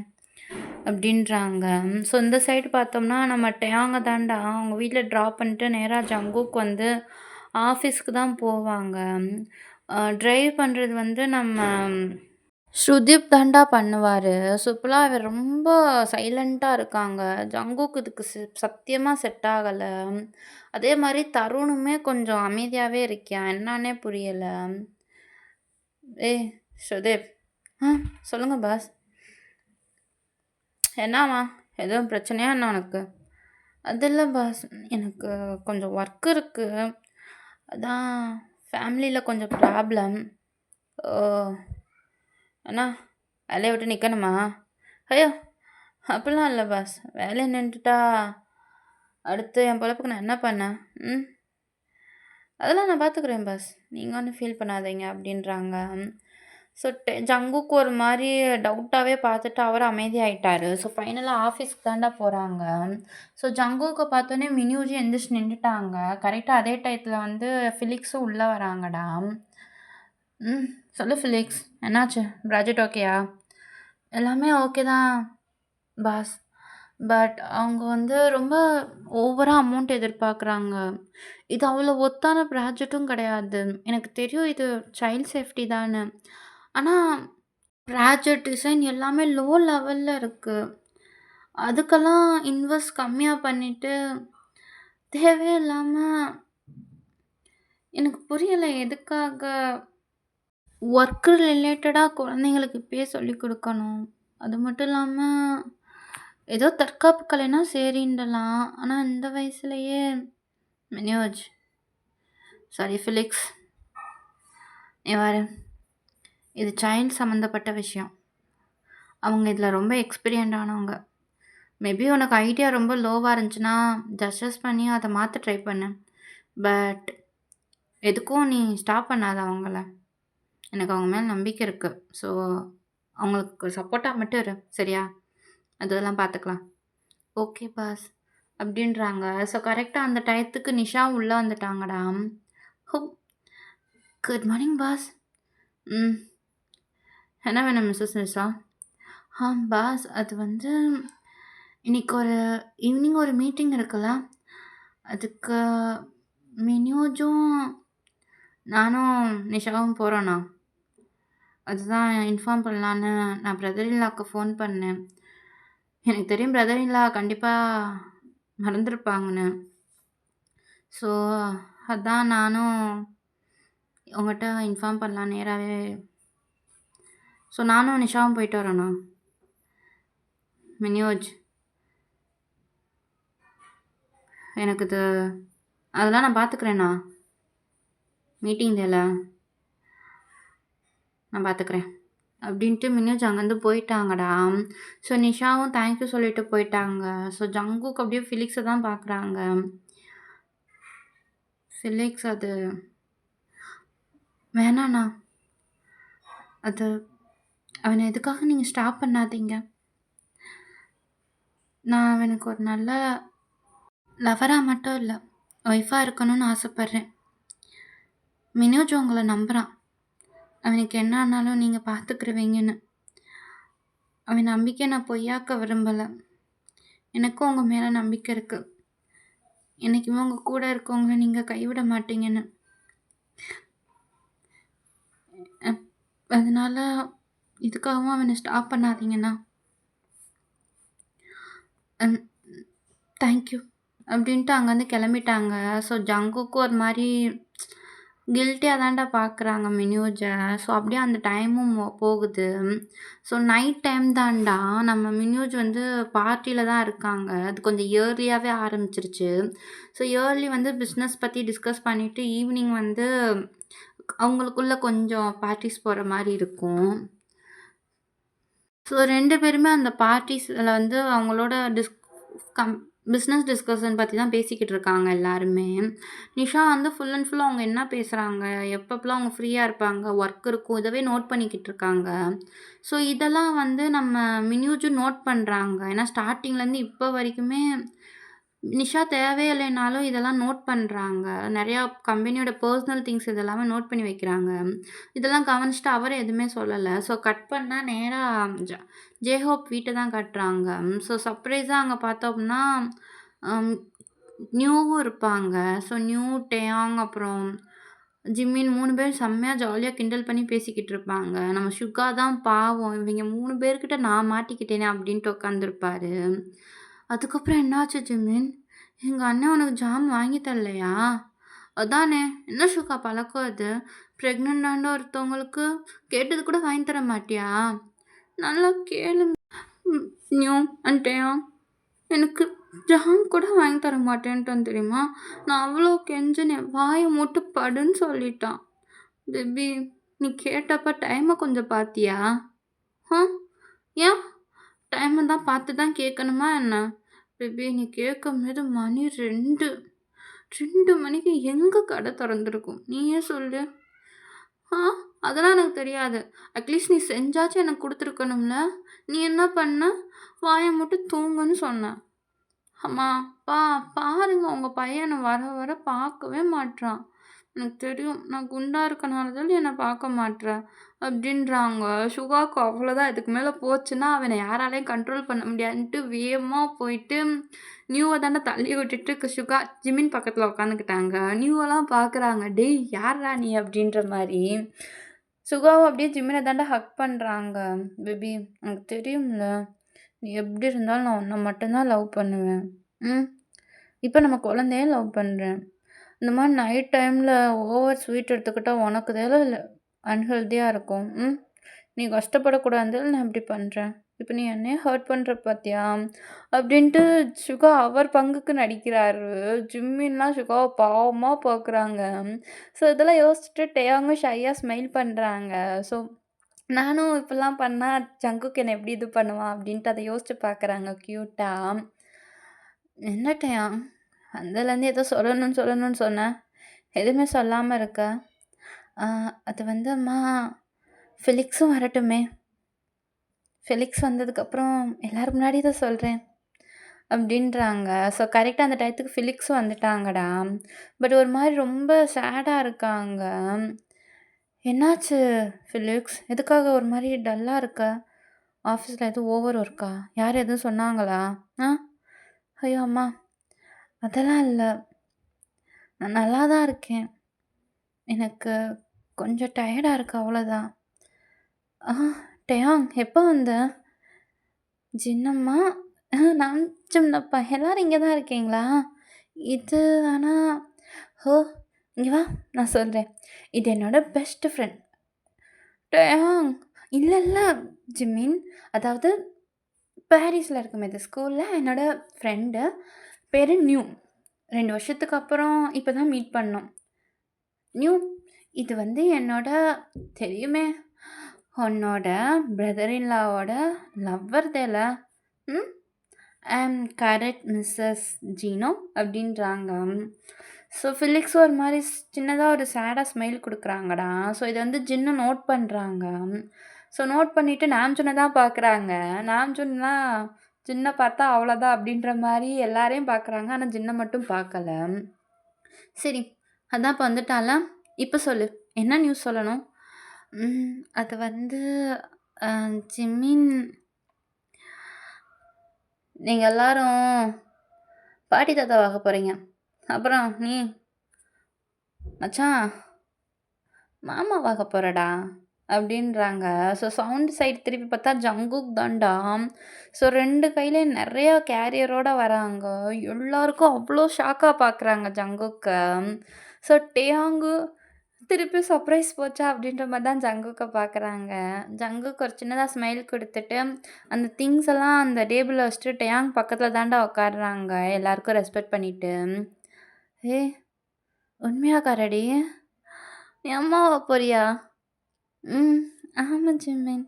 அப்படின்றாங்க. ஸோ இந்த சைடு பார்த்தோம்னா, நம்ம டேயாங்க தான்டா அவங்க வீட்ல ட்ராப் பண்ணிட்டு நேரா ஜங்குக்கு வந்து ஆஃபீஸ்க்கு தான் போவாங்க. டிரைவ் பண்ணுறது வந்து நம்ம ஸ்ருதீப் தான்டா பண்ணுவாரு. ஸோ இப்பலாம் அவ ரொம்ப சைலன்ட்டா இருக்காங்க. ஜங்குக்கு இதுக்கு சத்தியமா செட் ஆகல. அதே மாரி தருணுமே கொஞ்சம் அமைதியாவே இருக்கியான். என்னான்னே புரியல. ஏய் ஸ்ருதீப். சொல்லுங்க பாஸ். என்னாம்மா? எதுவும் பிரச்சனையா என்ன உனக்கு? அது இல்ல பாஸ். எனக்கு கொஞ்சம் ஒர்க் இருக்கு. அதான் ஃபேமிலியில கொஞ்சம் ப்ராப்ளம். ஓ! அண்ணா, வேலைய விட்டு நிக்கணுமா? ஐயோ! அப்படிலாம் இல்ல பாஸ். வேலைய நின்னுட்டா, அடுத்து என் பொழப்புக்கு நான் என்ன பண்ணேன்? ம். அதெல்லாம் நான் பார்த்துக்கிறேன் பாஸ். நீங்க ஒண்ணும் ஃபீல் பண்ணாதீங்க அப்படின்றாங்க. ஸோ ஜங்குக்கு ஒரு மாரி டவுட்டாவே பார்த்துட்டு அவரும் அமைதியாயிட்டாரு. ஸோ ஃபைனலா ஆஃபீஸ்க்கு தான்டா போறாங்க. ஸோ ஜங்குக்க பார்த்தோனே மினியூஜி எந்திரிச்சு நின்னுட்டாங்க. கரெக்ட்டா அதே டயத்துல வந்து ஃபிலிக்ஸும் உள்ள வராங்கடா. ம். சொல்லு ஃபிலிக்ஸ். என்னாச்சு? ப்ராஜெக்ட் ஓகேயா? எல்லாமே ஓகே தான் பாஸ். பட் அவங்க வந்து ரொம்ப ஓவரா அமௌண்ட் எதிர்பார்க்குறாங்க. இது அவ்வளோ ஒர்த்தான ப்ராஜெக்ட்டும் கிடையாது. எனக்கு தெரியும் இது சைல்ட் சேஃப்டி தான்னு. ஆனா, ப்ராஜெக்ட் டிசைன் எல்லாமே லோ லெவல்ல இருக்கு. அதுக்கெல்லாம் இன்வெஸ்ட் கம்மியா பண்ணிட்டு, தேவையில்லாம எனக்கு புரியல எதுக்காக ஒர்க் ரிலேட்டடா குழந்தைங்களுக்கு இப்பயே சொல்லிக் குடுக்கணும். அது மட்டும் இல்லாம, ஏதோ தற்காப்பு கலைனா சரின்டலாம். ஆனா இந்த வயசுலயே மினியோஜ் சாரி ஃபிலிக்ஸ், இங்க பாரு. இது சைல்ட் சம்மந்தப்பட்ட விஷயம். அவங்க இதில ரொம்ப எக்ஸ்பீரியன்ட் ஆனவங்க. மேபி உனக்கு ஐடியா ரொம்ப லோவா இருந்துச்சுன்னா, அட்ஜஸ்ட் பண்ணி அத மாத்த ட்ரை பண்ணு. பட் எதுக்கும் நீ ஸ்டாப் பண்ணாத அவங்கள. எனக்கு அவங்க மேல நம்பிக்கை இருக்கு. ஸோ அவங்களுக்கு சப்போர்ட்டா மட்டும் இரு. சரியா? அதெல்லாம் பார்த்துக்கலாம். Okay pass. அப்படின்றாங்க. ஸோ கரெக்ட்டா அந்த டயத்துக்கு நிஷா உள்ள வந்துட்டாங்கடா. ஹோ! Good morning boss. ம். என்ன வேணும் மிஸ்ஸஸ் நிஷா? பாஸ் அது வந்து இன்னைக்கு ஒரு ஈவினிங் ஒரு மீட்டிங் இருக்குல்ல. அதுக்கு மினியூஜும் நானும் நிஷாவும் போறோண்ணா. அதுதான் இன்ஃபார்ம் பண்ணலான்னு நான் பிரதர் இன் லாக்கு ஃபோன் பண்ணேன். எனக்கு தெரியும் பிரதர் இன் லா கண்டிப்பா மறந்துருப்பாங்கன்னு. ஸோ அதான் நானும் உங்கட்ட இன்ஃபார்ம் பண்ணலாம் நேராவே. ஸோ நானும் நிஷாவும் போயிட்டு வரோண்ணா. மினியோஜ், எனக்கு இது அதெல்லாம் நான் பார்த்துக்கிறேண்ணா. மீட்டிங் தேல நான் பார்த்துக்கிறேன். அப்படின்ட்டு மினியோஜ் அங்கேருந்து போயிட்டாங்கடா. ஸோ நிஷாவும் தேங்க்யூ சொல்லிட்டு போயிட்டாங்க. ஸோ ஜங்குக் அப்படியே ஃபிலிக்ஸை தான் பார்க்குறாங்க. ஃபிலிக்ஸ் அது வேணாண்ணா. அது அவனை எதுக்காக நீங்கள் ஸ்டாப் பண்ணாதீங்க. நான் அவனுக்கு ஒரு நல்ல லவரா மட்டும் இல்ல, ஒய்ஃபா இருக்கணும்னு ஆசைப்படுறேன். மினோஜ் உங்கள நம்புறான். அவனுக்கு என்ன ஆனாலும் நீங்க பார்த்துக்கிருவீங்கன்னு. அவன் நம்பிக்கைய நான் பொய்யாக்க விரும்பல. எனக்கும் உங்க மேல நம்பிக்கை இருக்கு. என்னைக்குமே உங்க கூட இருக்கவங்கள நீங்க கைவிட மாட்டீங்கன்னு. அதனால இதுக்காகவும் அவனை ஸ்டாப் பண்ணாதீங்கண்ணா. தேங்க்யூ அப்படின்ட்டு அங்கேருந்து கிளம்பிட்டாங்க. ஸோ ஜங்குக்கும் ஒரு மாதிரி கில்ட்டியாக தான்டா பார்க்குறாங்க மினியூஜை. ஸோ அப்படியே அந்த டைமும் போகுது. ஸோ நைட் டைம் தான்டா நம்ம மினியூஜ் வந்து பார்ட்டியில் தான் இருக்காங்க. அது கொஞ்சம் இயர்லியாகவே ஆரம்பிச்சிருச்சு. ஸோ இயர்லி வந்து பிஸ்னஸ் பற்றி டிஸ்கஸ் பண்ணிவிட்டு ஈவினிங் வந்து அவங்களுக்குள்ள கொஞ்சம் பார்ட்டிஸ் போகிற மாதிரி இருக்கும். ஸோ 2 பேருமே அந்த பார்ட்டீஸ்ல வந்து அவங்களோட கம் பிஸ்னஸ் டிஸ்கஷன் பத்தி தான் பேசிக்கிட்டு இருக்காங்க எல்லாருமே. நிஷா வந்து ஃபுல் அண்ட் ஃபுல் அவங்க என்ன பேசுறாங்க, எப்பப்பலாம் அவங்க ஃப்ரீயா இருப்பாங்க, ஒர்க் இருக்கும், இதவே நோட் பண்ணிக்கிட்டு இருக்காங்க. ஸோ இதெல்லாம் வந்து நம்ம மினியூஜும் நோட் பண்றாங்க. ஏன்னா ஸ்டார்ட்டிங்லேருந்து இப்போ வரைக்குமே நிஷா தேவையில்லைனாலும் இதெல்லாம் நோட் பண்றாங்க. நெறையா கம்பெனியோட பர்சனல் திங்ஸ் இதெல்லாமே நோட் பண்ணி வைக்கிறாங்க. இதெல்லாம் கவனிச்சுட்டு அவரும் எதுவுமே சொல்லல. ஸோ கட் பண்ணா நேரா ஜ ஜேஹோப் வீட்ட தான் காட்டுறாங்க. ஸோ சர்ப்ரைஸா அங்க பார்த்தோம் அப்டின்னா, அம் நியூவும் இருப்பாங்க. ஸோ நியூ, டேயாங் அப்புறம் ஜிம்மின் 3 பேரும் செம்மையா ஜாலியா கிண்டல் பண்ணி பேசிக்கிட்டு இருப்பாங்க. நம்ம சுகா தான் பாவம். இவைங்க 3 பேர்கிட்ட நான் மாட்டிக்கிட்டேனே அப்டின்ட்டு உட்காந்துருப்பாரு. அதுக்கப்புறம் என்னாச்சு ஜிமின்? எங்க அண்ணன் உனக்கு ஜாம் வாங்கி தரலையா? அதானே! என்ன சுகா பழக்கம் இது? பிரெக்னன்ட்டான ஒருத்தவங்களுக்கு கேட்டது கூட வாங்கி தர மாட்டியா? நல்லா கேளுங்க. ம் நியூ அன்டயா எனக்கு ஜாம் கூட வாங்கி தர மாட்டேன்ட்டான் தெரியுமா? நான் அவ்வளோ கெஞ்சினேன். வாய மூட்டு படுன்னு சொல்லிட்டான். பேபி நீ கேட்டப்ப டைம கொஞ்சம் பார்த்தியா? ஆ? ஏன்? டைம தான் பார்த்து தான் கேட்கணுமா என்ன? பேபி நீ கேட்கும்போது மணி 2. 2 மணிக்கு எங்க கடை தொறந்திருக்கும்? நீயே சொல்லு. ஆ அதெல்லாம் எனக்கு தெரியாது. அட்லீஸ்ட் நீ செஞ்சாச்சும் எனக்கு குடுத்துருக்கணும்ல. நீ என்ன பண்ண? வாய மூட்டு தூங்குன்னு சொன்ன. அம்மா, பாருங்க உங்க பையன வர வர பார்க்கவே மாட்றான். எனக்கு தெரியும். நான் குண்டா இருக்கனால தான் நீ என்ன பார்க்க மாட்ற. அப்டின்றாங்க. சுகாக்கு அவ்வளோதான். இதுக்கு மேல போச்சுன்னா, அவன யாராலயும் கண்ட்ரோல் பண்ண முடியாதுன்ட்டு வேகமா போயிட்டு, நியூவ தாண்ட தள்ளி விட்டுட்டு சுகா ஜிமின் பக்கத்துல உட்காந்துக்கிட்டாங்க. நியூவெல்லாம் பார்க்குறாங்க. "டேய் யார்றா நீ?" அப்டின்ற மாரி. சுகாவும் அப்படியே ஜிமின தாண்ட ஹக் பண்றாங்க. "பேபி எனக்கு தெரியும்ல. நீ எப்டி இருந்தாலும் நான் உன்ன மட்டும் தான் லவ் பண்ணுவேன். ம். இப்ப நம்ம குழந்தைய லவ் பண்றேன். இந்த மாரி நைட் டைம்ல ஓவர் ஸ்வீட் எடுத்துக்கிட்டா உனக்கு தான அன்ஹெல்தியா இருக்கும். ம். நீ கஷ்டப்படக்கூடாதுன்னு நான் இப்படி பண்றேன். இப்ப நீ என்னைய ஹர்ட் பண்ற பாத்தியா? அப்படின்ட்டு சுகா அவர் பங்குக்கு நடிக்கிறாரு. ஜிம்மின்லாம் சுகாவ பாவமா பாக்குறாங்க. ஸோ இதெல்லாம் யோசிச்சுட்டு டேயாங்கும் ஷையா ஸ்மைல் பண்றாங்க. ஸோ நானும் இப்படிலாம் பண்ணா ஜங்குக் என்ன எப்படி இது பண்ணுவான்? அப்படின்ட்டு அத யோசிச்சு பாக்குறாங்க கியூட்டா. என்ன டேயாங்? வந்ததுலேருந்து ஏதோ சொல்லணும்னு சொல்லணும்னு சொன்ன. எதுவுமே சொல்லாம இருக்க. ஆ அது வந்து அம்மா ஃபெலிக்ஸும் வரட்டுமே! ஃபெலிக்ஸ் வந்ததுக்கப்புறம் எல்லாரும் முன்னாடி தான் சொல்றேன். அப்டின்றாங்க. ஸோ கரெக்ட்டா அந்த டயத்துக்கு ஃபிலிக்ஸும் வந்துட்டாங்கடா. பட் ஒரு மாரி ரொம்ப சேடா இருக்காங்க. என்னாச்சு ஃபிலிக்ஸ்? எதுக்காக ஒரு மாரி டல்லா இருக்க? ஆஃபீஸ்ல எதுவும் ஓவர் ஒர்க்கா? யார் எதுவும் சொன்னாங்களா? ஆ? ஐயோ! அம்மா அதெல்லாம் இல்ல. நான் நல்லா தான் இருக்கேன். எனக்கு கொஞ்சம் டயர்டா இருக்கு அவ்வளோதான். ஆ டயாங் எப்போ வந்த? ஜின்னம்மா, நான் சின்னப்பா எல்லாரும் இங்க தான் இருக்கீங்களா? இது ஆனா ஓ! இங்க வா நான் சொல்றேன். இது என்னோட பெஸ்ட் ஃப்ரெண்ட். டயாங் இல்ல, இல்ல ஜிமின். அதாவது பாரிஸ்ல இருக்குமே இந்த ஸ்கூல்ல என்னோட ஃப்ரெண்டு. பேரு நியூ. 2 வருஷத்துக்கு அப்புறம் இப்ப தான் மீட் பண்ணோம். நியூ இது வந்து என்னோட தெரியுமே! உன்னோட பிரதர் இன் லாவோட லவ்வர் தேல. ம். ஐ அம் கரெக்ட் மிஸ்ஸஸ் ஜீனோ அப்படின்றாங்க. ஸோ ஃபிலிக்ஸ் ஒரு மாரி சின்னதா ஒரு சேடா ஸ்மைல் குடுக்குறாங்கடா. ஸோ இத வந்து ஜின்னு நோட் பண்றாங்க. ஸோ நோட் பண்ணிட்டு நாம்ஜூன தான் பார்க்குறாங்க. நாம்ஜூன்லாம் ஜின்ன பார்த்தா அவ்வளோதான் அப்படின்ற மாரி எல்லாரையும் பார்க்குறாங்க. ஆனா ஜின்ன மட்டும் பார்க்கல. சரி, அதான் இப்ப வந்துட்டாளா? இப்ப சொல்லு. என்ன நியூஸ் சொல்லணும்? அது வந்து அ ஜிமின் நீங்க எல்லாரும் பாட்டி தாத்தாவாக போறீங்க. அப்புறம் நீ மச்சான் மாமாவாக போறடா அப்படின்றாங்க. ஸோ சவுண்ட் சைடு திருப்பி பார்த்தா ஜங்குக் தான்டா. ஸோ 2 கையிலயும் நெறைய கேரியரோட வராங்க. எல்லாருக்கும் அவ்வளோ ஷாக்கா பார்க்குறாங்க ஜங்குக்க. ஸோ டேயாங்கு திருப்பி சர்ப்ரைஸ் போச்சா அப்படின்ற மாரி தான் ஜங்குக்க பார்க்குறாங்க. ஜங்குக்கு ஒரு சின்னதா ஸ்மைல் குடுத்துட்டு, அந்த திங்ஸ் எல்லாம் அந்த டேபிள்ல வச்சுட்டு டேயாங் பக்கத்துல தான்டா உட்காருறாங்க. எல்லாருக்கும் ரெஸ்பெக்ட் பண்ணிட்டு. "ஏய் உண்மையாக்காரடி? நீ அம்மாவா போறியா?" "ம். ஆமா ஜிமின்."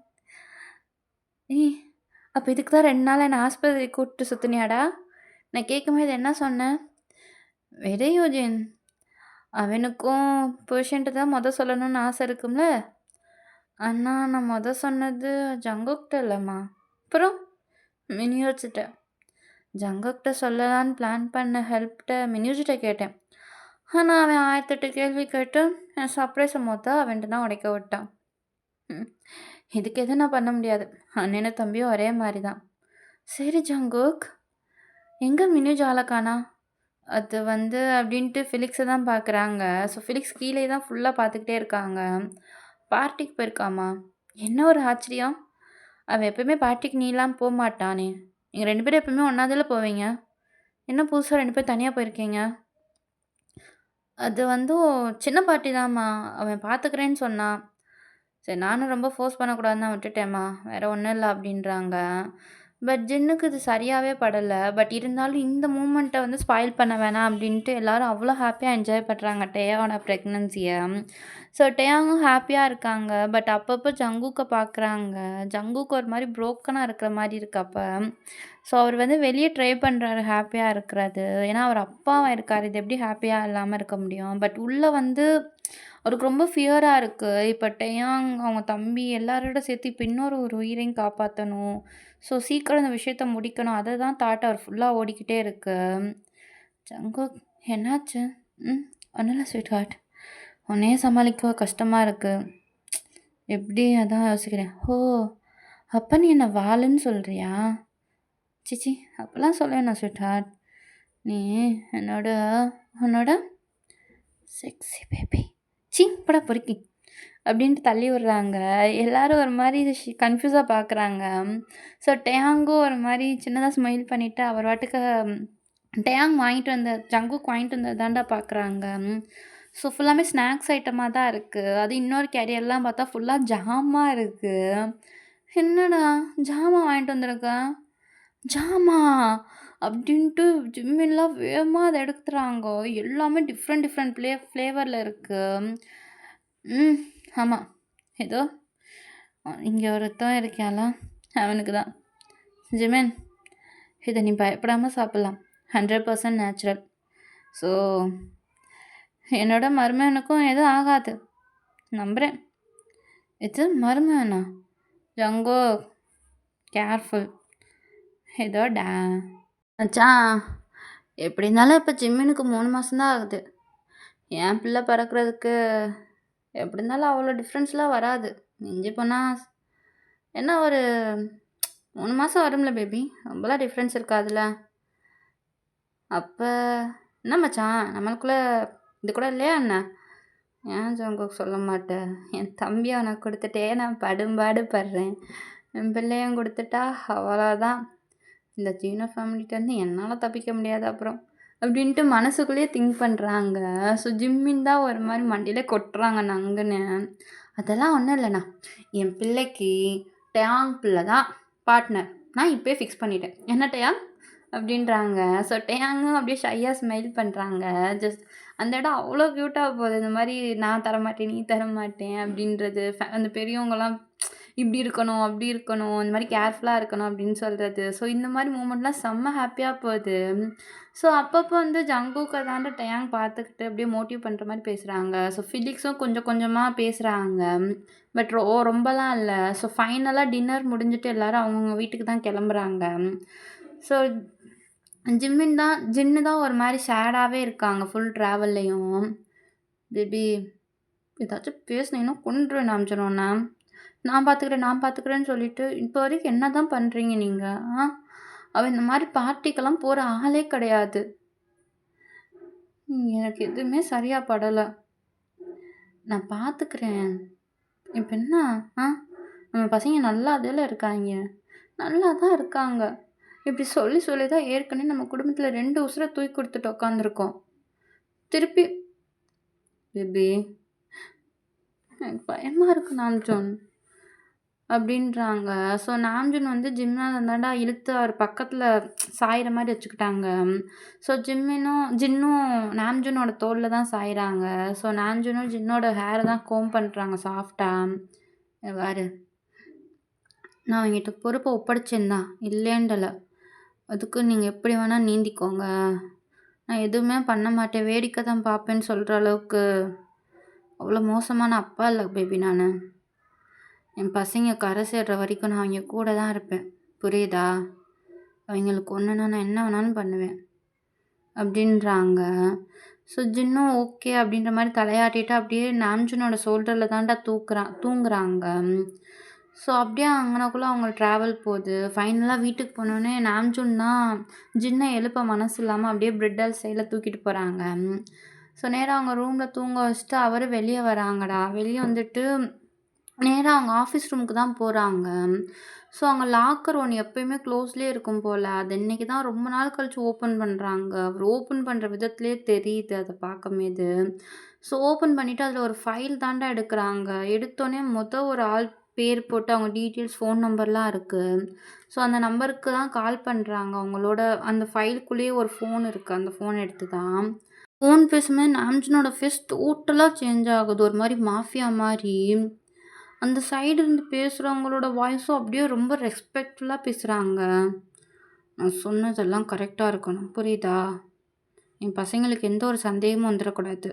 ஏய்! அப்ப இதுக்கு தான் 2 நாளா என்ன ஆஸ்பத்திரிக்கு கூட்டிட்டு சுத்துனியாடா? நான் கேட்கும்போது என்ன சொன்ன? விடு யூஜின். அவனுக்கும் புருஷன்ட்ட தான் சொல்லணும்னு ஆசை இருக்கும்ல? ஆனா நான் சொன்னது ஜங்குக்கிட்ட இல்லம்மா. அப்புறம்? மினியோச்சிட்ட. ஜங்குக்கிட்ட சொல்லலான்னு பிளான் பண்ண ஹெல்ப்ட்ட மினியூஸ்ட்ட கேட்டேன். ஆனா அவன் 1008 கேள்வி கேட்டு என் சர்ப்ரைஸ மொத்த அவன்ட்ட தான் உடைக்க விட்டான். ம். இதுக்கு எதுவும் நான் பண்ண முடியாது. அண்ணனும் தம்பியும் ஒரே மாரி தான். சரி ஜங்குக், எங்க மினியூ ஆள காணோம்? அது அப்படின்ட்டு ஃபிலிக்ஸ தான் பார்க்குறாங்க. ஸோ ஃபிலிக்ஸ் கீழயே தான் ஃபுல்லா பார்த்துக்கிட்டே இருக்காங்க. பார்ட்டிக்கு போயிருக்காமா. என்ன ஒரு ஆச்சரியம்! அவன் எப்பவுமே பார்ட்டிக்கு நீ இல்லாம போமாட்டானே! நீங்க 2 பேரும் எப்பவுமே ஒண்ணா தானே போவீங்க? என்ன புதுசா 2 பேரும் தனியா போயிருக்கீங்க? அது சின்ன பார்ட்டி தாம்மா. அவன் பார்த்துக்கிறேன்னு சொன்னான். சரி நானும் ரொம்ப ஃபோர்ஸ் பண்ணக்கூடாதுன்னு தான் விட்டுட்டேன்ம்மா. வேற ஒண்ணும் இல்ல அப்டின்றாங்க. பட் ஜின்னுக்கு இது சரியாவே படல. பட் இருந்தாலும் இந்த மூமெண்ட்ட ஸ்பாயில் பண்ண வேணாம் அப்டின்ட்டு எல்லாரும் அவ்ளோ ஹேப்பியா என்ஜாய் பண்றாங்க டேயாவோட பிரெக்னன்சிய. ஸோ டேயாங்கும் ஹேப்பியா இருக்காங்க. பட் அப்பப்போ ஜங்குக்க பார்க்குறாங்க. ஜங்குக்கு ஒரு மாரி புரோக்கனா இருக்கிற மாரி இருக்கு அப்ப. ஸோ அவர் வெளிய ட்ரை பண்றாரு ஹேப்பியா இருக்கிறது. ஏன்னா அவர் அப்பாவா இருக்காரு. இது எப்படி ஹேப்பியா இல்லாம இருக்க முடியும்? பட் உள்ள அவருக்கு ரொம்ப ஃபியரா இருக்கு. இப்ப டேயாங், அவங்க தம்பி எல்லாரோட சேர்த்து இப்ப இன்னொரு ஒரு உயிரையும் காப்பாத்தணும். ஸோ சீக்கிரம் இந்த விஷயத்த முடிக்கணும். அத தான் தாட் அவர் ஃபுல்லா ஓடிக்கிட்டே இருக்கு. ஜங்குக் என்னாச்சு? ம். ஒண்ணும் இல்ல ஸ்வீட் ஹார்ட். உன்னையே சமாளிக்க கஷ்டமா இருக்கு. எப்படி அதான் யோசிக்கிறேன். ஓ! அப்ப நீ என்ன வாலுன்னு சொல்றியா? ச்சீ! அப்பலாம் சொல்ல வேணாம் ஸ்வீட் ஹார்ட். நீ என்னோட உன்னோட செக்ஸி பேபி. ச்சீ! போடா பொறுக்கி. அப்படின்ட்டு தள்ளி விடுறாங்க. எல்லாரும் ஒரு மாரி கன்ஃப்யூஸா பார்க்குறாங்க. ஸோ டேயாங்கும் ஒரு மாரி சின்னதா ஸ்மைல் பண்ணிட்டு அவர் பாட்டுக்கு டேயாங் வாங்கிட்டு வந்த ஜங்குக் வாங்கிட்டு வந்தது தான்டா பார்க்குறாங்க. ஸோ ஃபுல்லாமே ஸ்நாக்ஸ் ஐட்டமா தான் இருக்கு. அது இன்னொரு கேரியர்லாம் பார்த்தா ஃபுல்லா ஜாமா இருக்கு. என்னடா ஜாமான் வாங்கிட்டு வந்திருக்க? ஜாமா! அப்படின்ட்டு ஜிம்மின்லாம் வேகமா அத எடுக்குறாங்க. எல்லாமே டிஃப்ரெண்ட் டிஃப்ரெண்ட் ஃப்ளேவர்ல இருக்கு. ம். ஆமா. ஏதோ இங்க ஒருத்தன் இருக்கான்ல, அவனுக்கு தான். ஜிமின், இத நீ பயப்படாம சாப்பிடலாம். 100% நேச்சுரல். ஸோ என்னோட மருமகனுக்கும் எதுவும் ஆகாது. நம்புறேன். இது மருமகனா? ஜங்கோ கேர்ஃபுல். ஏதோ மச்சான், எப்படி இருந்தாலும் இப்ப ஜிம்மினுக்கு 3 மாசம் தான் ஆகுது. என் பிள்ளை பிறக்கறதுக்கு எப்படி இருந்தாலும் அவ்வளோ டிஃப்ரென்ஸ்லாம் வராது. மிஞ்சி போனா என்ன ஒரு 3 மாசம் வரும்ல பேபி. ரொம்பலாம் டிஃப்ரென்ஸ் இருக்காதுல்ல. அப்ப என்ன மச்சான், நம்மளுக்குள்ள இது கூட இல்லையா என்ன? ஏன் ஜங்குக் சொல்ல மாட்ட? என் தம்பிய உனக்கு குடுத்துட்டே நான் படும்பாடு படுறேன். என் பிள்ளையும் குடுத்துட்டா அவ்வளோதான். இந்த ஜீனோ ஃபேமிலிட்டேருந்து என்னால தப்பிக்க முடியாது அப்புறம். அப்படின்ட்டு மனசுக்குள்ளேயே திங்க் பண்றாங்க. ஸோ ஜிம்மின் தான் ஒரு மாரி மண்டையில கொட்டுறாங்க நங்குன்னு. அதெல்லாம் ஒண்ணும் இல்லண்ணா. என் பிள்ளைக்கு டேயாங் பிள்ளை தான் பார்ட்னர். நான் இப்பயே ஃபிக்ஸ் பண்ணிட்டேன். என்ன டேயாங்? அப்படின்றாங்க. ஸோ டேயாங்கும் அப்படியே ஷையா ஸ்மைல் பண்றாங்க. ஜஸ்ட் அந்த இடம் அவ்வளோ க்யூட்டா போகுது. இந்த மாரி நான் தரமாட்டேன், நீ தரமாட்டேன் அப்படின்றது. அந்த பெரியவங்கலாம் இப்படி இருக்கணும், அப்படி இருக்கணும், இந்த மாரி கேர்ஃபுல்லா இருக்கணும் அப்படின்னு சொல்றது. ஸோ இந்த மாரி மூமெண்ட்லாம் செம்ம ஹேப்பியா போகுது. ஸோ அப்பப்போ ஜங்குக்க தாண்ட டேயாங் பார்த்துக்கிட்டு அப்படியே மோட்டிவ் பண்ற மாரி பேசுறாங்க. ஸோ ஃபிலிக்ஸும் கொஞ்சம் கொஞ்சமா பேசுறாங்க. பட் ரொம்பலாம் இல்ல. ஸோ ஃபைனலா டின்னர் முடிஞ்சுட்டு எல்லாரும் அவங்கவங்க வீட்டுக்கு தான் கிளம்புறாங்க. ஸோ ஜின்னு தான் ஒரு மாரி சேடாவே இருக்காங்க ஃபுல் ட்ராவல்லயும். பேபி ஏதாச்சும் பேசுனீங்கன்னா கொன்றுவேன் நாமஜன் உன்ன. நான் பார்த்துக்கிறேன், நான் பார்த்துக்கிறேன்னு சொல்லிட்டு இப்போ வரைக்கும் என்ன தான் பண்றீங்க நீங்க? அவன் இந்த மாரி பார்ட்டிக்கெல்லாம் போற ஆளே கிடையாது. எனக்கு எதுவுமே சரியா படல. நான் பார்த்துக்கிறேன். இப்ப என்ன? ஆ? நம்ம பசங்க நல்லா தானே இருக்காய்ங்க. நல்லா தான் இருக்காங்க. இப்படி சொல்லி சொல்லி தான் ஏற்கனவே நம்ம குடும்பத்தில 2 உசுர தூக்கி குடுத்துட்டு உட்காந்துருக்கோம். திருப்பி பேபி எனக்கு பயமா இருக்கு நாம்ஜூன் அப்படின்றாங்க. ஸோ நாம்ஜூன் ஜிம்னா தான்டா இழுத்து அவர் பக்கத்தில சாயிற மாரி வச்சுக்கிட்டாங்க. ஸோ ஜின்னும் நாம்ஜூனோட தோள்ல தான் சாய்றாங்க. ஸோ நாம்ஜூனும் ஜின்னோட ஹேர தான் கோம்ப் பண்றாங்க சாஃப்ட்டா. பாரு நான் அவங்ககிட்ட பொறுப்ப ஒப்படைச்சேன் தான், இல்லேன்டல. அதுக்கு நீங்க எப்படி வேணா நீந்திக்கோங்க. நான் எதுவுமே பண்ண மாட்டேன். வேடிக்கை தான் பார்ப்பேன்னு சொல்ற அளவுக்கு அவ்வளோ மோசமான அப்பா இல்ல பேபி நானு. என் பசங்க கரை சேர்ற வரைக்கும் நான் அவைங்க கூட தான் இருப்பேன். புரியுதா? அவைங்களுக்கு ஒண்ணுனா நான் என்ன வேணாலும் பண்ணுவேன். அப்படின்றாங்க. ஸோ ஜின்னும் ஓகே அப்படின்ற மாரி தலையாட்டிட்டு அப்படியே நாம்ஜூனோட ஷோல்டர்ல தான்டா தூங்குறாங்க. ஸோ அப்படியே அங்கனக்குள்ள அவங்க ட்ராவல் போது. ஃபைனலா வீட்டுக்கு போனோனே நாம்ஜூன் தான் ஜின்ன எழுப்ப மனசு இல்லாம அப்படியே பெட் சைடுல தூக்கிட்டு போறாங்க. ஸோ நேரா அவங்க ரூம்ல தூங்க வச்சுட்டு அவரு வெளிய வராங்கடா. வெளிய வந்துட்டு நேரா அவங்க ஆஃபீஸ் ரூமுக்கு தான் போறாங்க. ஸோ அங்க லாக்கர் ஒண்ணு எப்பயுமே க்ளோஸ்லயே இருக்கும் போல. அது இன்னைக்கு தான் ரொம்ப நாள் கழிச்சு ஓப்பன் பண்றாங்க. அவரு ஓப்பன் பண்ற விதத்திலேயே தெரியுது அத பார்க்குமேது. ஸோ ஓப்பன் பண்ணிட்டு அதில ஒரு ஃபைல் தான்டா எடுக்குறாங்க. எடுத்தோனே ஒரு ஆள் பேர் போட்டு அவங்க டீட்டெயில்ஸ், ஃபோன் நம்பர்லாம் இருக்கு. ஸோ அந்த நம்பருக்கு தான் கால் பண்றாங்க. அவங்களோட அந்த ஃபைலுக்குள்ளேயே ஒரு ஃபோன் இருக்கு. அந்த ஃபோன் எடுத்து தான். ஃபோன் பேசும்போது நாம்ஜூனோட ஃபேஸ் டோட்டலா சேஞ்ச் ஆகுது. ஒரு மாரி மாஃபியா மாரி. அந்த சைடு இருந்து பேசுறவங்களோட வாய்ஸும் அப்படியே ரொம்ப ரெஸ்பெக்ட்ஃபுல்லா பேசுறாங்க. நான் சொன்னதெல்லாம் கரெக்ட்டா இருக்கணும். புரியுதா? என் பசங்களுக்கு எந்த ஒரு சந்தேகமும் வந்துரக்கூடாது.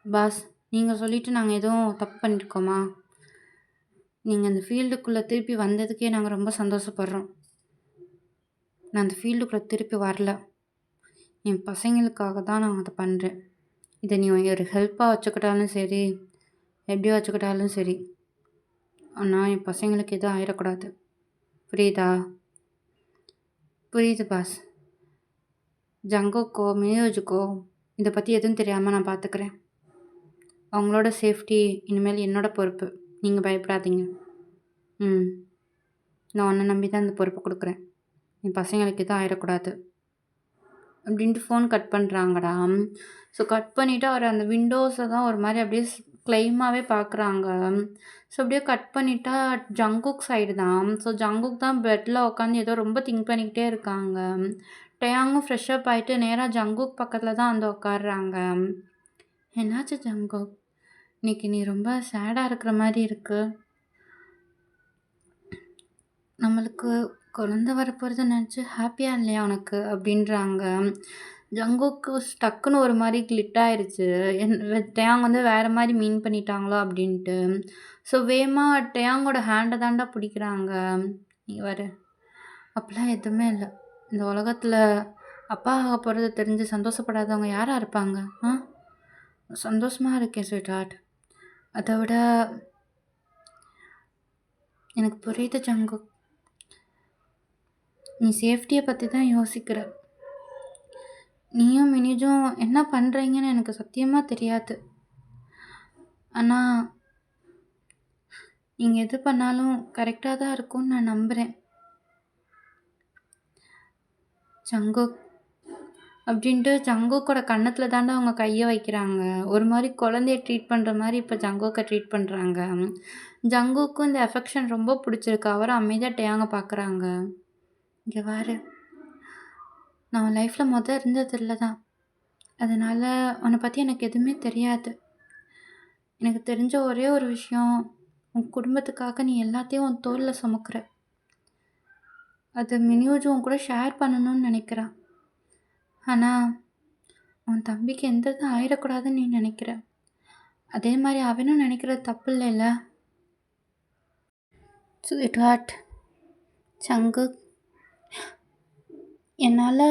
பாஸ், நீங்க சொல்லிட்டு நாங்க எதுவும் தப்பு பண்ணியிருக்கோமா? நீங்க அந்த ஃபீல்டுக்குள்ள திருப்பி வந்ததுக்கே நாங்க ரொம்ப சந்தோஷப்படுறோம். நான் அந்த ஃபீல்டுக்குள்ள திருப்பி வரல. என் பசங்களுக்காக தான் நான் அத பண்றேன். இத நீ ஒரு ஹெல்ப்பா வச்சுக்கிட்டாலும் சரி, எப்படி வச்சுக்கிட்டாலும் சரி. ஆனா என் பசங்களுக்கு எதுவும் ஆயிறக்கூடாது. புரியுதா? புரியுது பாஸ். ஜங்குக்கோ, மியோஜுக்கோ இத பத்தி எதுவும் தெரியாம நான் பார்த்துக்கிறேன். அவங்களோட சேஃப்டி இனிமேல் என்னோட பொறுப்பு. நீங்க பயப்படாதீங்க. ம். நான் உன்ன நம்பி தான் இந்த பொறுப்ப குடுக்குறேன். என் பசங்களுக்கு எதுவும் ஆயிறக்கூடாது. அப்படின்ட்டு ஃபோன் கட் பண்றாங்கடா. ஸோ கட் பண்ணிட்டு அவர் அந்த விண்டோஸ தான் ஒரு மாரி அப்படியே க்ளைமாவே பார்க்குறாங்க. ஸோ அப்படியே கட் பண்ணிட்டா ஜங்குக் சைடு தான். ஸோ ஜங்குக் தான் பெட்ல உட்காந்து ஏதோ ரொம்ப திங்க் பண்ணிக்கிட்டே இருக்காங்க. டயாங்கும் ஃப்ரெஷ் அப் ஆயிட்டு நேரா ஜங்குக் பக்கத்துல தான் வந்து உட்கார்றாங்க. என்னாச்சு ஜங்குக்? இன்னைக்கு நீ ரொம்ப சேடா இருக்கிற மாரி இருக்கு. நம்மளுக்கு குழந்தை வரப்போறத நெனச்சு ஹாப்பியா இல்லையா உனக்கு? அப்படின்றாங்க. ஜங்குக்கு டக்குன்னு ஒரு மாரி கிளிக் ஆயிருச்சு. டேயாங் வந்து வேற மாரி மீன் பண்ணிட்டாங்களோ அப்படின்ட்டு. ஸோ வேகமா டேயாங்கோட ஹேண்ட தான்டா பிடிக்கிறாங்க. "இங்க பாரு, அப்படிலாம் எதுவுமே இல்ல. இந்த உலகத்துல அப்பா ஆகப் போறது தெரிஞ்சு சந்தோஷப்படாதவங்க யாரா இருப்பாங்க? ஆ? சந்தோஷமா இருக்கேன் ஸ்வீட் ஹார்ட். அத விட எனக்கு புரியுது ஜங்குக். நீ சேஃப்டிய பத்தி தான் யோசிக்கிற. நீயும் மினிஜும் என்ன பண்றீங்கன்னு எனக்கு சத்தியமா தெரியாது. ஆனா, நீங்க எது பண்ணாலும் கரெக்ட்டா தான் இருக்கும்னு நான் நம்புறேன். ஜங்குக் அப்படின்ட்டு ஜங்குக்கோட கன்னத்துல தான்டா அவங்க கைய வைக்கிறாங்க. ஒரு மாரி குழந்தைய ட்ரீட் பண்ற மாரி இப்ப ஜங்குக்க ட்ரீட் பண்றாங்க. ஜங்குக்கும் இந்த அஃபெக்ஷன் ரொம்ப புடிச்சிருக்கு. அவரும் அமைதியா டேயாங்க பார்க்குறாங்க. "இங்க பாரு, நான் உன் லைஃப்ல இருந்தது இல்ல தான். அதனால உன்ன பத்தி எனக்கு எதுவுமே தெரியாது. எனக்கு தெரிஞ்ச ஒரே ஒரு விஷயம், உன் குடும்பத்துக்காக நீ எல்லாத்தையும் உன் தோள்ல சுமக்குற. அது மினியூஜும் உன் கூட ஷேர் பண்ணணும்னு நெனைக்கிறா. ஆனா, உன் தம்பிக்கு எந்த இதுவும் ஆயிறக்கூடாதுன்னு நீ நெனைக்கிற. அதே மாரி அவனும் நெனைக்கிறது தப்பு இல்லைல்ல? ஸ்வீட் ஹார்ட், ஜங்குக், என்னால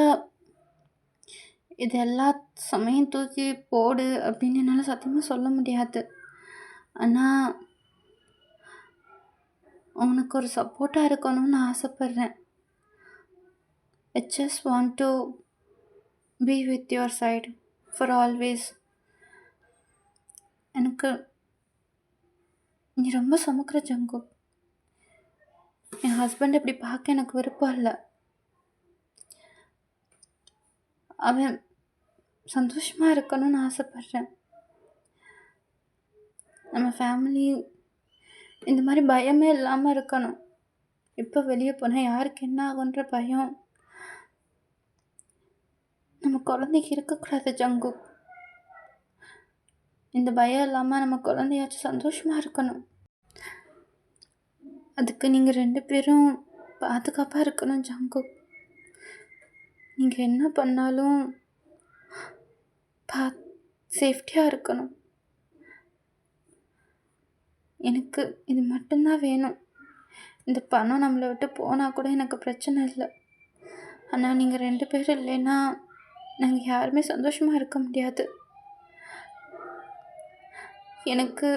இது எல்லா சுமையும் தூக்கி போடு அப்படின்னு என்னால சத்தியமா சொல்ல முடியாது. ஆனா, உனக்கு ஒரு சப்போர்ட்டா இருக்கணும்னு ஆசைப்படுறேன். I just want to be with your side for always. எனக்கு நீ ரொம்ப சுமக்கிற ஜங்குக். என் ஹஸ்பண்ட் இப்படி பார்க்க எனக்கு விருப்பம் இல்ல. அவன் சந்தோஷமா இருக்கணும்னு ஆசைப்படுறேன். நம்ம ஃபேமிலி இந்த மாரி பயமே இல்லாம இருக்கணும். எப்போ வெளிய போனா யாருக்கு என்ன ஆகுன்ற பயம் நம்ம குழந்தைக்கு இருக்கக்கூடாது ஜங்குக். இந்த பயம் இல்லாம நம்ம குழந்தையாச்சும் சந்தோஷமா இருக்கணும். அதுக்கு நீங்கள் 2 பேரும் பாதுகாப்பாக இருக்கணும் ஜங்குக். நீங்கள் என்ன பண்ணாலும் பா சேஃப்டியாக இருக்கணும். எனக்கு இது மட்டும்தான் வேணும். இந்த பணம் நம்மளை விட்டு போனால் கூட எனக்கு பிரச்சனை இல்லை. ஆனால் நீங்கள் 2 பேரும் இல்லைன்னா நாங்கள் யாருமே சந்தோஷமாக இருக்க முடியாது. எனக்கு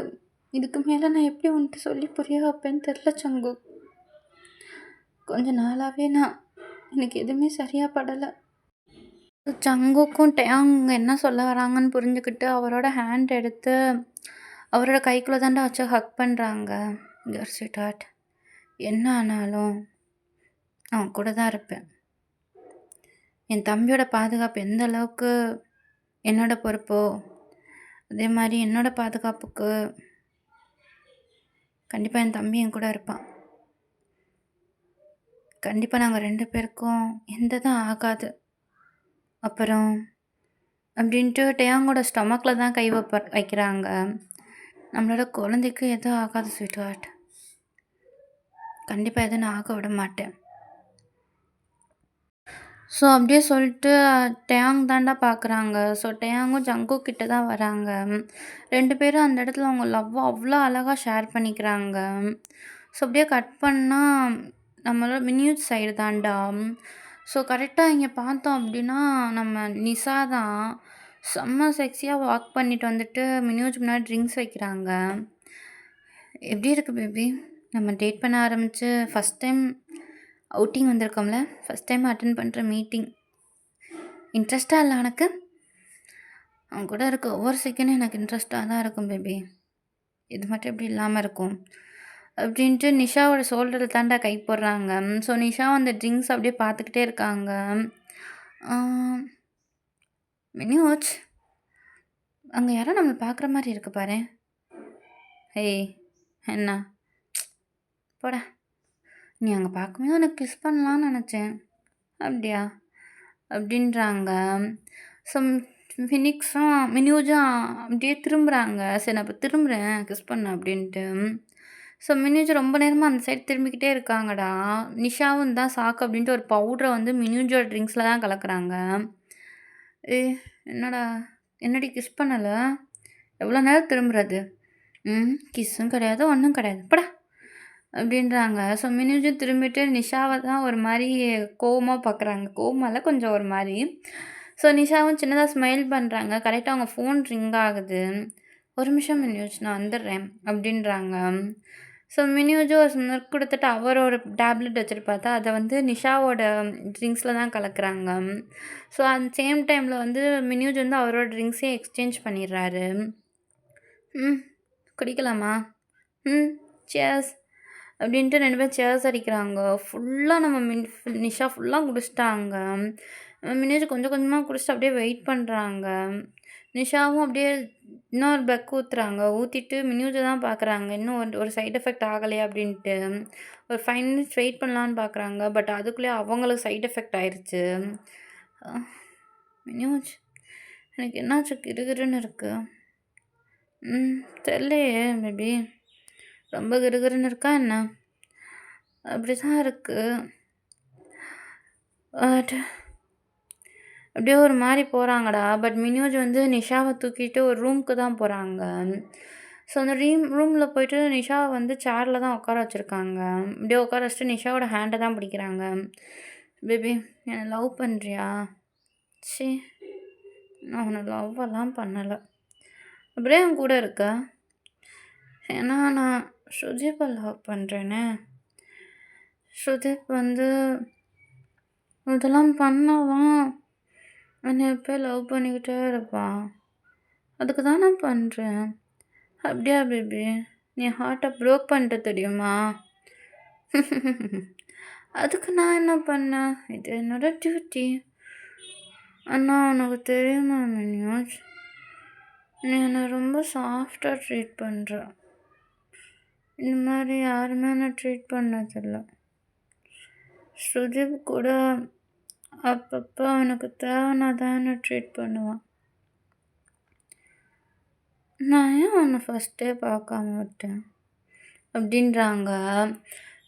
இதுக்கு மேலே நான் எப்படி உன்கிட்ட சொல்லி புரிய வைப்பேன்னு தெரில சங்கு. கொஞ்ச நாளாகவே எனக்கு எதுவுமே சரியாக படலை. சங்குக்கும் டேயாங் என்ன சொல்ல வராங்கன்னு புரிஞ்சுக்கிட்டு அவரோட ஹேண்ட் எடுத்து அவரோட கைக்குள்ளே தாண்டா வச்சு ஹக் பண்ணுறாங்க. யுவர் ஸ்வீட் ஹார்ட், என்ன ஆனாலும் அவன் கூட தான் இருப்பேன். என் தம்பியோட பாதுகாப்பு எந்த அளவுக்கு என்னோட பொறுப்போ அதே மாதிரி என்னோட பாதுகாப்புக்கு கண்டிப்பாக என் தம்பி என் கூட இருப்பான். கண்டிப்பாக நாங்கள் 2 பேருக்கும் எந்த தான் ஆகாது. அப்புறம் அப்படின்ட்டு டேயாங்கோட ஸ்டொமக்கில் தான் கை வைக்கிறாங்க. நம்மளோட குழந்தைக்கு எதுவும் ஆகாது ஸ்வீட் ஹார்ட். கண்டிப்பாக எதுவும் நான் ஆக விட மாட்டேன். ஸோ அப்படியே சொல்லிட்டு டேயாங் தாண்டா பார்க்குறாங்க. ஸோ டேயாங்கும் ஜங்கு கிட்ட தான் வராங்க. 2 பேரும் அந்த இடத்துல அவங்க லவ்வை அவ்வளோ அழகாக ஷேர் பண்ணிக்கிறாங்க. ஸோ அப்படியே கட் பண்ணால் நம்மளோட மினியூட் சைடு தாண்டா. ஸோ கரெக்டாக இங்கே பார்த்தோம் அப்படின்னா நம்ம நிஷா தான் செம்ம செக்ஸியாக வாக் பண்ணிட்டு வந்துட்டு மினியூஜ் முன்னாடி ட்ரிங்க்ஸ் வைக்கிறாங்க. எப்படி இருக்குது பேபி? நம்ம டேட் பண்ண ஆரம்பித்து ஃபஸ்ட் டைம் அவுட்டிங் வந்திருக்கோம்ல, ஃபஸ்ட் டைம் அட்டன் பண்ணுற மீட்டிங். இன்ட்ரெஸ்டாக இல்லை உனக்கு? அவன் கூட இருக்க ஒவ்வொரு செகண்டும் எனக்கு இன்ட்ரெஸ்டாக தான் இருக்கும் பேபி. இது மட்டும் எப்படி இல்லாமல் இருக்கும் அப்படின்ட்டு நிஷாவோட ஷோல்டரில் தாண்டா கை போடுறாங்க. ஸோ நிஷா அந்த ட்ரிங்க்ஸ் அப்படியே பார்த்துக்கிட்டே இருக்காங்க. மினியோச், அங்கே யாரோ நம்மளை பார்க்குற மாதிரி இருக்கு பாரு. ஏய் என்ன போடா, நீ அங்கே பார்க்கும்போது உனக்கு கிஸ் பண்ணலான்னு நினச்சேன். அப்படியா அப்படின்றாங்க. ஸோ ஃபினிக்ஸும் மினியூஜும் அப்படியே திரும்புகிறாங்க. சரி நான் இப்போ திரும்புகிறேன் கிஸ் பண்ண அப்படின்ட்டு. ஸோ மினியூஜ் ரொம்ப நேரமாக அந்த சைடு திரும்பிக்கிட்டே இருக்காங்கடா. நிஷாவும் தான் சாக்கு அப்படின்ட்டு ஒரு பவுடரை வந்து மினியூஜோட ட்ரிங்க்ஸில் தான் கலக்குறாங்க. என்னடா என்னடி கிஸ் பண்ணலை? எவ்வளோ நேரம் திரும்புறது? கிஸ்ஸும் கிடையாது ஒன்றும் கிடையாது படா அப்படின்றாங்க. ஸோ மினியூஜும் திரும்பிட்டு நிஷாவை தான் ஒரு மாதிரி கோவமாக பார்க்குறாங்க. கோவமால கொஞ்சம் ஒரு மாதிரி. ஸோ நிஷாவும் சின்னதாக ஸ்மைல் பண்ணுறாங்க. கரெக்டாக அவங்க ஃபோன் ரிங் ஆகுது. ஒரு நிமிஷம் மினியூஜ் நான் வந்துடுறேன் அப்படின்றாங்க. ஸோ மினியூஜும் ஒரு ஸ்மிர்க் கொடுத்துட்டு அவரோட டேப்லெட் வச்சுட்டு பார்த்தா அதை வந்து நிஷாவோட ட்ரிங்க்ஸில் தான் கலக்குறாங்க. ஸோ அந்த சேம் டைமில் வந்து மினியூஜ் வந்து அவரோட ட்ரிங்க்ஸே எக்ஸ்சேஞ்ச் பண்ணிடுறாரு. குடிக்கலாமா? சேர்ஸ் அப்படின்ட்டு 2 பேரும் சேர்ஸ் அடிக்கிறாங்க. ஃபுல்லாக நம்ம நிஷா ஃபுல்லாக குடிச்சிட்டாங்க. மினியூஜ் கொஞ்சம் கொஞ்சமாக குடிச்சிட்டு அப்படியே வெயிட் பண்ணுறாங்க. நிஷாவும் அப்படியே இன்னொரு பெக் ஊற்றுறாங்க. ஊற்றிட்டு மினியூஜை தான் பார்க்குறாங்க. இன்னும் ஒரு சைட் எஃபெக்ட் ஆகலையா அப்படின்ட்டு ஒரு 5 மினிட்ஸ் வெயிட் பண்ணலான்னு பார்க்குறாங்க. பட் அதுக்குள்ளே அவங்களுக்கு சைட் எஃபெக்ட் ஆயிடுச்சு. மினியூஜ் எனக்கு என்னாச்சு கிறுகிறுன்னு இருக்குது? தெரியலையே பேபி, ரொம்ப கிறுகிறுன்னு இருக்கா என்ன? அப்படி தான் இருக்குது. பட் அப்படியே ஒரு மாதிரி போகிறாங்கடா. பட் மினியூஜ் வந்து நிஷாவை தூக்கிட்டு ஒரு ரூமுக்கு தான் போகிறாங்க. ஸோ அந்த ரூமில் போயிட்டு நிஷாவை வந்து சேரில் தான் உட்கார வச்சுருக்காங்க. அப்படியே உட்கார வச்சுட்டு நிஷாவோட ஹேண்டை தான் பிடிக்கிறாங்க. பேபி என்னை லவ் பண்ணுறியா? சரி நான் உன்னை லவ்வெல்லாம் பண்ணலை. அப்படியே என் கூட இருக்க? ஏன்னா நான் ஸ்ருதீப்பை லவ் பண்ணுறேனே. ஸ்ருதீப் வந்து இதெல்லாம் பண்ணாதான் என்னை எப்போ லவ் பண்ணிக்கிட்டே இருப்பான். அதுக்கு தான் நான் பண்ணுறேன். அப்படியா பேபி? நீ ஹார்ட்டை ப்ரோக் பண்ணிட்டு தெரியுமா? அதுக்கு நான் என்ன பண்ணேன்? இது என்னோட டியூட்டி. அண்ணா உனக்கு தெரியுமா மினியூஜ், நீ என்னை ரொம்ப சாஃப்டாக ட்ரீட் பண்ணுற. இந்த மாதிரி யாருமே என்னை ட்ரீட் பண்ணதில்லை. ஸ்ருதீப் கூட அப்பப்போ அவனுக்கு தேவைன்னா தான் என்னை ட்ரீட் பண்ணுவான். நான் ஏன் உன்னை ஃபஸ்ட்டே பார்க்காம விட்டேன் அப்படின்றாங்க.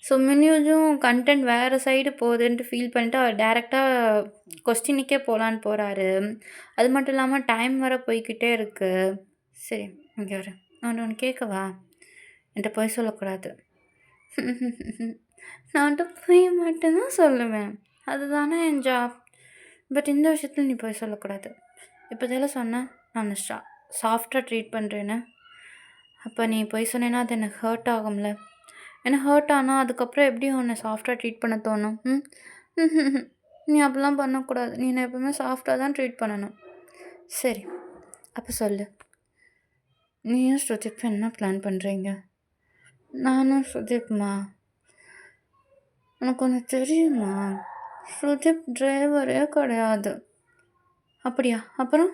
ஸோ மினியூஜும் கன்டென்ட் வேறு சைடு போகுதுன்ட்டு ஃபீல் பண்ணிட்டு அவர் டேரெக்டாக கொஸ்டினுக்கே போகலான்னு போகிறாரு. அது மட்டும் இல்லாமல் டைம் வேறு போய்க்கிட்டே இருக்குது. சரி இங்கே வர நான் ஒன்று கேட்கவா? என்கிட்ட பொய் சொல்லக்கூடாது. நான் வந்துட்டு பொய் மட்டும்தான் சொல்லுவேன். அதுதானே என் ஜாப். பட் இந்த விஷயத்தில் நீ பொய் சொல்லக்கூடாது. இப்போ இதெல்லாம் சொன்னேன் நான் சாஃப்டாக ட்ரீட் பண்ணுறேன்னு. அப்போ நீ பொய் சொன்னேன்னா அது எனக்கு ஹர்ட் ஆகும்ல. எனக்கு ஹர்ட் ஆனால் அதுக்கப்புறம் எப்படி உன்னை சாஃப்டாக ட்ரீட் பண்ண தோணும்? நீ அப்படிலாம் பண்ணக்கூடாது. நீ என்னை எப்பவுமே சாஃப்டாக தான் ட்ரீட் பண்ணணும். சரி அப்போ சொல்லு, நீயும் ஸ்ருதிப் என்ன பிளான் பண்ணுறீங்க? நானும் ஸ்ருதிப்மா, உனக்கு ஒன்று தெரியுமா? ஸ்ருதிப் டிரைவரே கிடையாது. அப்படியா? அப்புறம்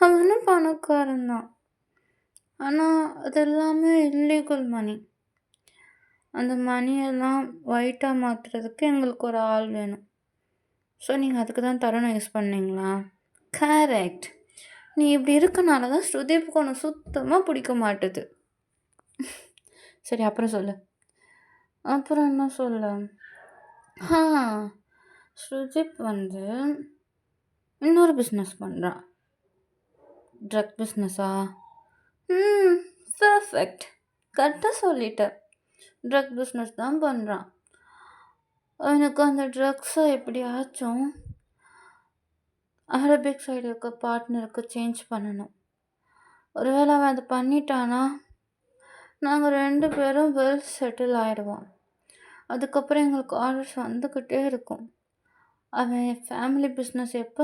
அவனும் பணக்காரன் தான். ஆனால் அது எல்லாமே இல்லீகல் மணி. அந்த மணியெல்லாம் ஒயிட்டாக மாற்றுறதுக்கு எங்களுக்கு ஒரு ஆள் வேணும். ஸோ நீங்கள் அதுக்கு தான் தருணம் யூஸ் பண்ணீங்களா? கரெக்ட். நீ இப்படி இருக்கனால தான் ஸ்ருதிப்புக்கு உனக்கு சுத்தமாக பிடிக்க மாட்டுது. சரி அப்புறம் சொல்லு. அப்புறம் என்ன சொல்ல? ஸ்ருதிப் வந்து இன்னொரு பிஸ்னஸ் பண்ணுறான். ட்ரக் பிஸ்னஸா? பர்ஃபெக்ட். கரெக்டாக சொல்லிட்டேன். ட்ரக் பிஸ்னஸ் தான் பண்ணுறான். எனக்கு அந்த ட்ரக்ஸை எப்படியாச்சும் அரபிக் சைடு இருக்க பார்ட்னருக்கு சேஞ்ச் பண்ணணும். ஒருவேளை அவன் அதை பண்ணிட்டானா நாங்கள் 2 பேரும் வெல் செட்டில் ஆகிடுவோம். அதுக்கப்புறம் எங்களுக்கு ஆர்டர்ஸ் வந்துக்கிட்டே இருக்கும். அவன் ஃபேமிலி பிஸ்னஸ் எப்போ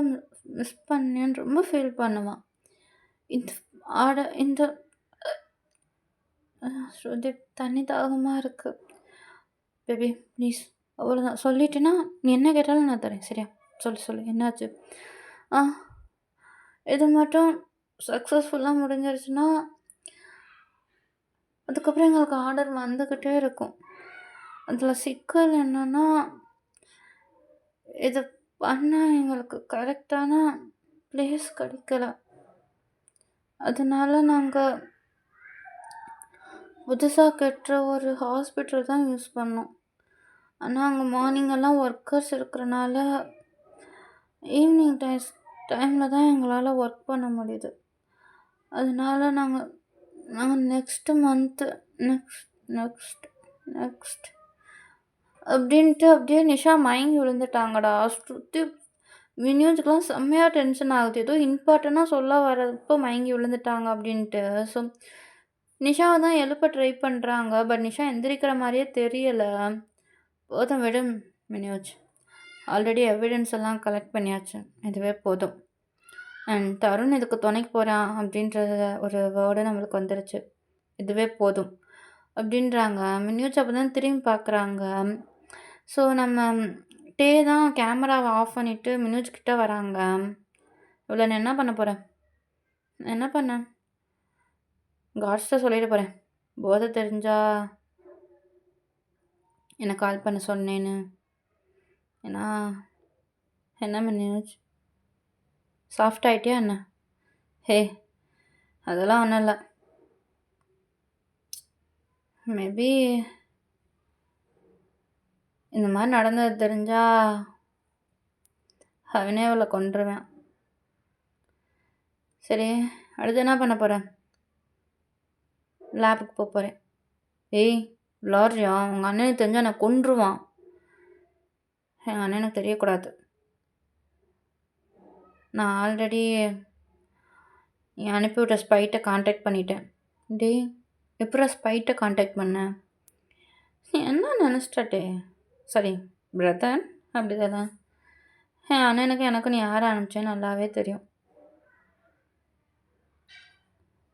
மிஸ் பண்ணேன்னு ரொம்ப ஃபீல் பண்ணுவான். இந்த ஸ்ருதி தண்ணி தாகமாக இருக்குது. Baby please. அவ்வளோதான் சொல்லிட்டேன்னா நீ என்ன கேட்டாலும் நான் தரேன். சரியா? சொல்லு என்னாச்சு? இது மட்டும் சக்ஸஸ்ஃபுல்லாக முடிஞ்சிருச்சுன்னா அதுக்கப்புறம் எங்களுக்கு ஆர்டர் வந்துக்கிட்டே இருக்கும். அதில் சிக்கல் என்னென்னா இது பண்ணால் எங்களுக்கு கரெக்டான பிளேஸ் கிடைக்கல. அதனால நாங்கள் புதுசாக கட்டுற ஒரு ஹாஸ்பிட்டல் தான் யூஸ் பண்ணோம். ஆனால் அங்கே மார்னிங்கெல்லாம் ஒர்க்கர்ஸ் இருக்கிறனால ஈவினிங் டைமில் தான் எங்களால் ஒர்க் பண்ண முடியுது. அதனால நாங்கள் நெக்ஸ்ட் மந்த்து நெக்ஸ்ட் அப்படின்ட்டு அப்படியே நிஷா மயங்கி விழுந்துட்டாங்கடா. ஸ்ருதி வினியோஜுக்கெலாம் செம்மையாக டென்ஷன் ஆகுது. ஏதோ இம்பார்ட்டண்ட்டாக சொல்ல வரப்போ மயங்கி விழுந்துட்டாங்க அப்படின்ட்டு. ஸோ நிஷாவை தான் எழுப்ப ட்ரை பண்ணுறாங்க. பட் நிஷா எந்திரிக்கிற மாதிரியே தெரியலை. போதும் விடும் வினியோஜ். ஆல்ரெடி எவிடன்ஸ் எல்லாம் கலெக்ட் பண்ணியாச்சு. இதுவே போதும். அண்ட் தருண் இதுக்கு துணைக்கு போகிறான் அப்படின்ற ஒரு வேர்டு நம்மளுக்கு வந்துருச்சு. இதுவே போதும் அப்படின்றாங்க. மினியூஜ் அப்போ தான் திரும்பி பார்க்குறாங்க. ஸோ நம்ம டே தான் கேமராவை ஆஃப் பண்ணிவிட்டு மினியூஜ் கிட்டே வராங்க. இவ்வளோ நான் என்ன பண்ண போகிறேன்? என்ன பண்ணேன்? காட்ஸ்ட சொல்லிட போகிறேன். போதை தெரிஞ்சா என்னை கால் பண்ண சொன்னேன்னு. ஏன்னா என்ன மினியூஜ் சாஃப்ட் ஆகிட்டியா என்ன? ஹே அதெல்லாம் ஒன்றும் இல்லை. மேபி இந்த மாதிரி நடந்தது தெரிஞ்சால் அவனே அவளை கொன்றுவேன். சரி அடுத்து என்ன பண்ண போகிறேன்? லேபுக்கு போக போகிறேன். ஏய் லாரியா? உங்கள் அண்ணனுக்கு தெரிஞ்சால் நான் கொன்றுவான். எங்கள் அண்ணனுக்கு தெரியக்கூடாது. நான் ஆல்ரெடி நீ அனுப்பிவிட்ட ஸ்பைட்டை காண்டாக்ட் பண்ணிட்டேன். டே எப்படா ஸ்பைட்டை காண்டாக்ட் பண்ணேன்? நீ என்ன நினச்சிட்டே? சரி பிரதர் அப்படி தானே? என் அண்ணனுக்கு எனக்கு நீ யாரை அனுப்பிச்சேன்னு நல்லாவே தெரியும்.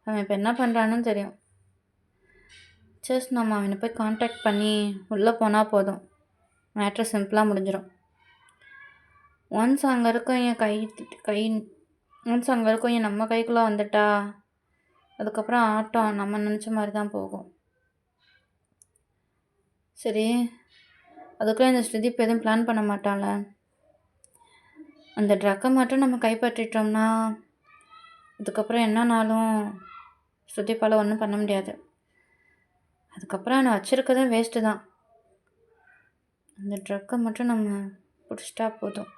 அவன் இப்போ என்ன பண்ணுறான்னு தெரியும். ஜஸ்ட் நம்ம அவனை போய் காண்டாக்ட் பண்ணி உள்ளே போனால் போதும். மேட்ரு சிம்பிளாக முடிஞ்சிடும். ஒன்ஸ் அங்கே இருக்க என் ஒன்ஸ் அங்கே இருக்க என் நம்ம கைக்குள்ளே வந்துட்டா அதுக்கப்புறம் ஆட்டம் நம்ம நினச்ச மாதிரி தான் போகும். சரி அதுக்குள்ளே இந்த ஸ்ருதிப் எதுவும் பிளான் பண்ண மாட்டாள? அந்த ட்ரக்கை மட்டும் நம்ம கைப்பற்றிட்டோம்னா அதுக்கப்புறம் என்னன்னாலும் ஸ்ருதிப்பால் ஒன்றும் பண்ண முடியாது. அதுக்கப்புறம் என்னை வச்சுருக்கதே வேஸ்ட்டு தான். அந்த ட்ரக்கை மட்டும் நம்ம பிடிச்சிட்டா போதும்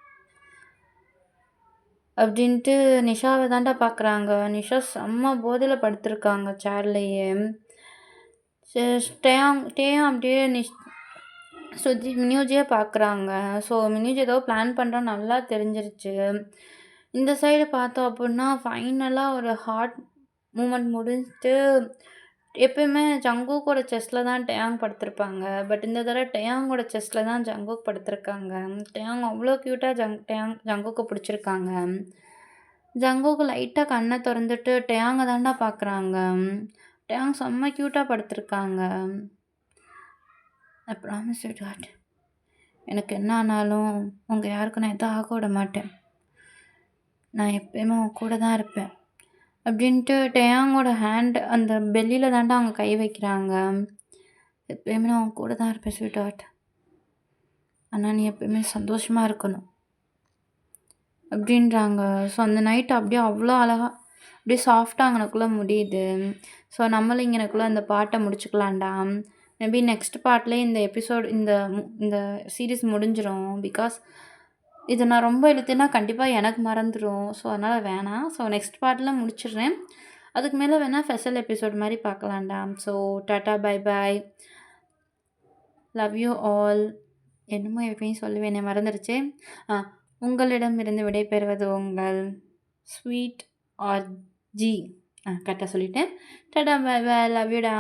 அப்படின்ட்டு நிஷாவை தாண்டா பார்க்குறாங்க. நிஷா செம்ம போதையில் படுத்திருக்காங்க சேர்லையே. டேயாங் டேயும் அப்படியே மினியூஜியே பார்க்குறாங்க. ஸோ மினியூஜ் ஏதோ பிளான் பண்ணுறோன்னு நல்லா தெரிஞ்சிருச்சு. இந்த சைடு பார்த்தோம் அப்படின்னா ஃபைனலாக ஒரு ஹார்ட் மூமெண்ட் முடிஞ்சுட்டு எப்பயுமே ஜங்குக்கோட செஸ்ட்டில் தான் டேயாங் படுத்திருப்பாங்க. பட் இந்த தடவை டேயாங்கோட செஸ்ட்டில் தான் ஜங்குக் படுத்திருக்காங்க. டேயாங் அவ்வளோ க்யூட்டாக ஜங்குக்கு பிடிச்சிருக்காங்க. ஜங்குக்கு லைட்டாக கண்ணை திறந்துட்டு டேயாங்கை தாண்டா பார்க்குறாங்க. டேயாங் செம்ம க்யூட்டாக படுத்திருக்காங்க. ஐ ப்ராமிஸ் யூ டாட், எனக்கு என்ன ஆனாலும் உங்கள் யாருக்கும் நான் எதுவும் ஆக விட மாட்டேன். நான் எப்பயுமே உன் கூட தான் இருப்பேன் அப்படின்ட்டு டேயாங்கோட ஹேண்ட் அந்த பெல்லியில் தாண்டா அவங்க கை வைக்கிறாங்க. எப்பயுமே நான் உன் கூட தான் இருப்பேன் ஸ்வீட் ஹார்ட். ஆனால் நீ எப்பயுமே சந்தோஷமாக இருக்கணும் அப்படின்றாங்க. ஸோ அந்த நைட் அப்படியே அவ்வளோ அழகாக அப்படியே சாஃப்டாக அங்கனக்குள்ளே முடியுது. ஸோ நம்மளும் இங்கனக்குள்ளே அந்த பாட்டை முடிச்சுக்கலாம்டா. மேபி நெக்ஸ்ட் பார்ட்லேயே இந்த எபிசோட் இந்த சீரீஸ் முடிஞ்சிடும். பிகாஸ் இதை நான் ரொம்ப இழுத்தேன்னா கண்டிப்பாக எனக்கு மறந்துடும். ஸோ அதனால் வேணாம். ஸோ நெக்ஸ்ட் பார்ட்டில் முடிச்சிடுறேன். அதுக்கு மேலே வேணால் ஸ்பெஷல் எபிசோட் மாதிரி பார்க்கலாம்டா. So tata bye bye, love you all. என்னமோ எப்பயும் சொல்லுவேன், மறந்துடுச்சு. உங்களிடமிருந்து விடைபெறுவது உங்கள் ஸ்வீட் ஆர் ஜி. கரெக்டாக சொல்லிட்டேன். Tata bye bye, love யூடா.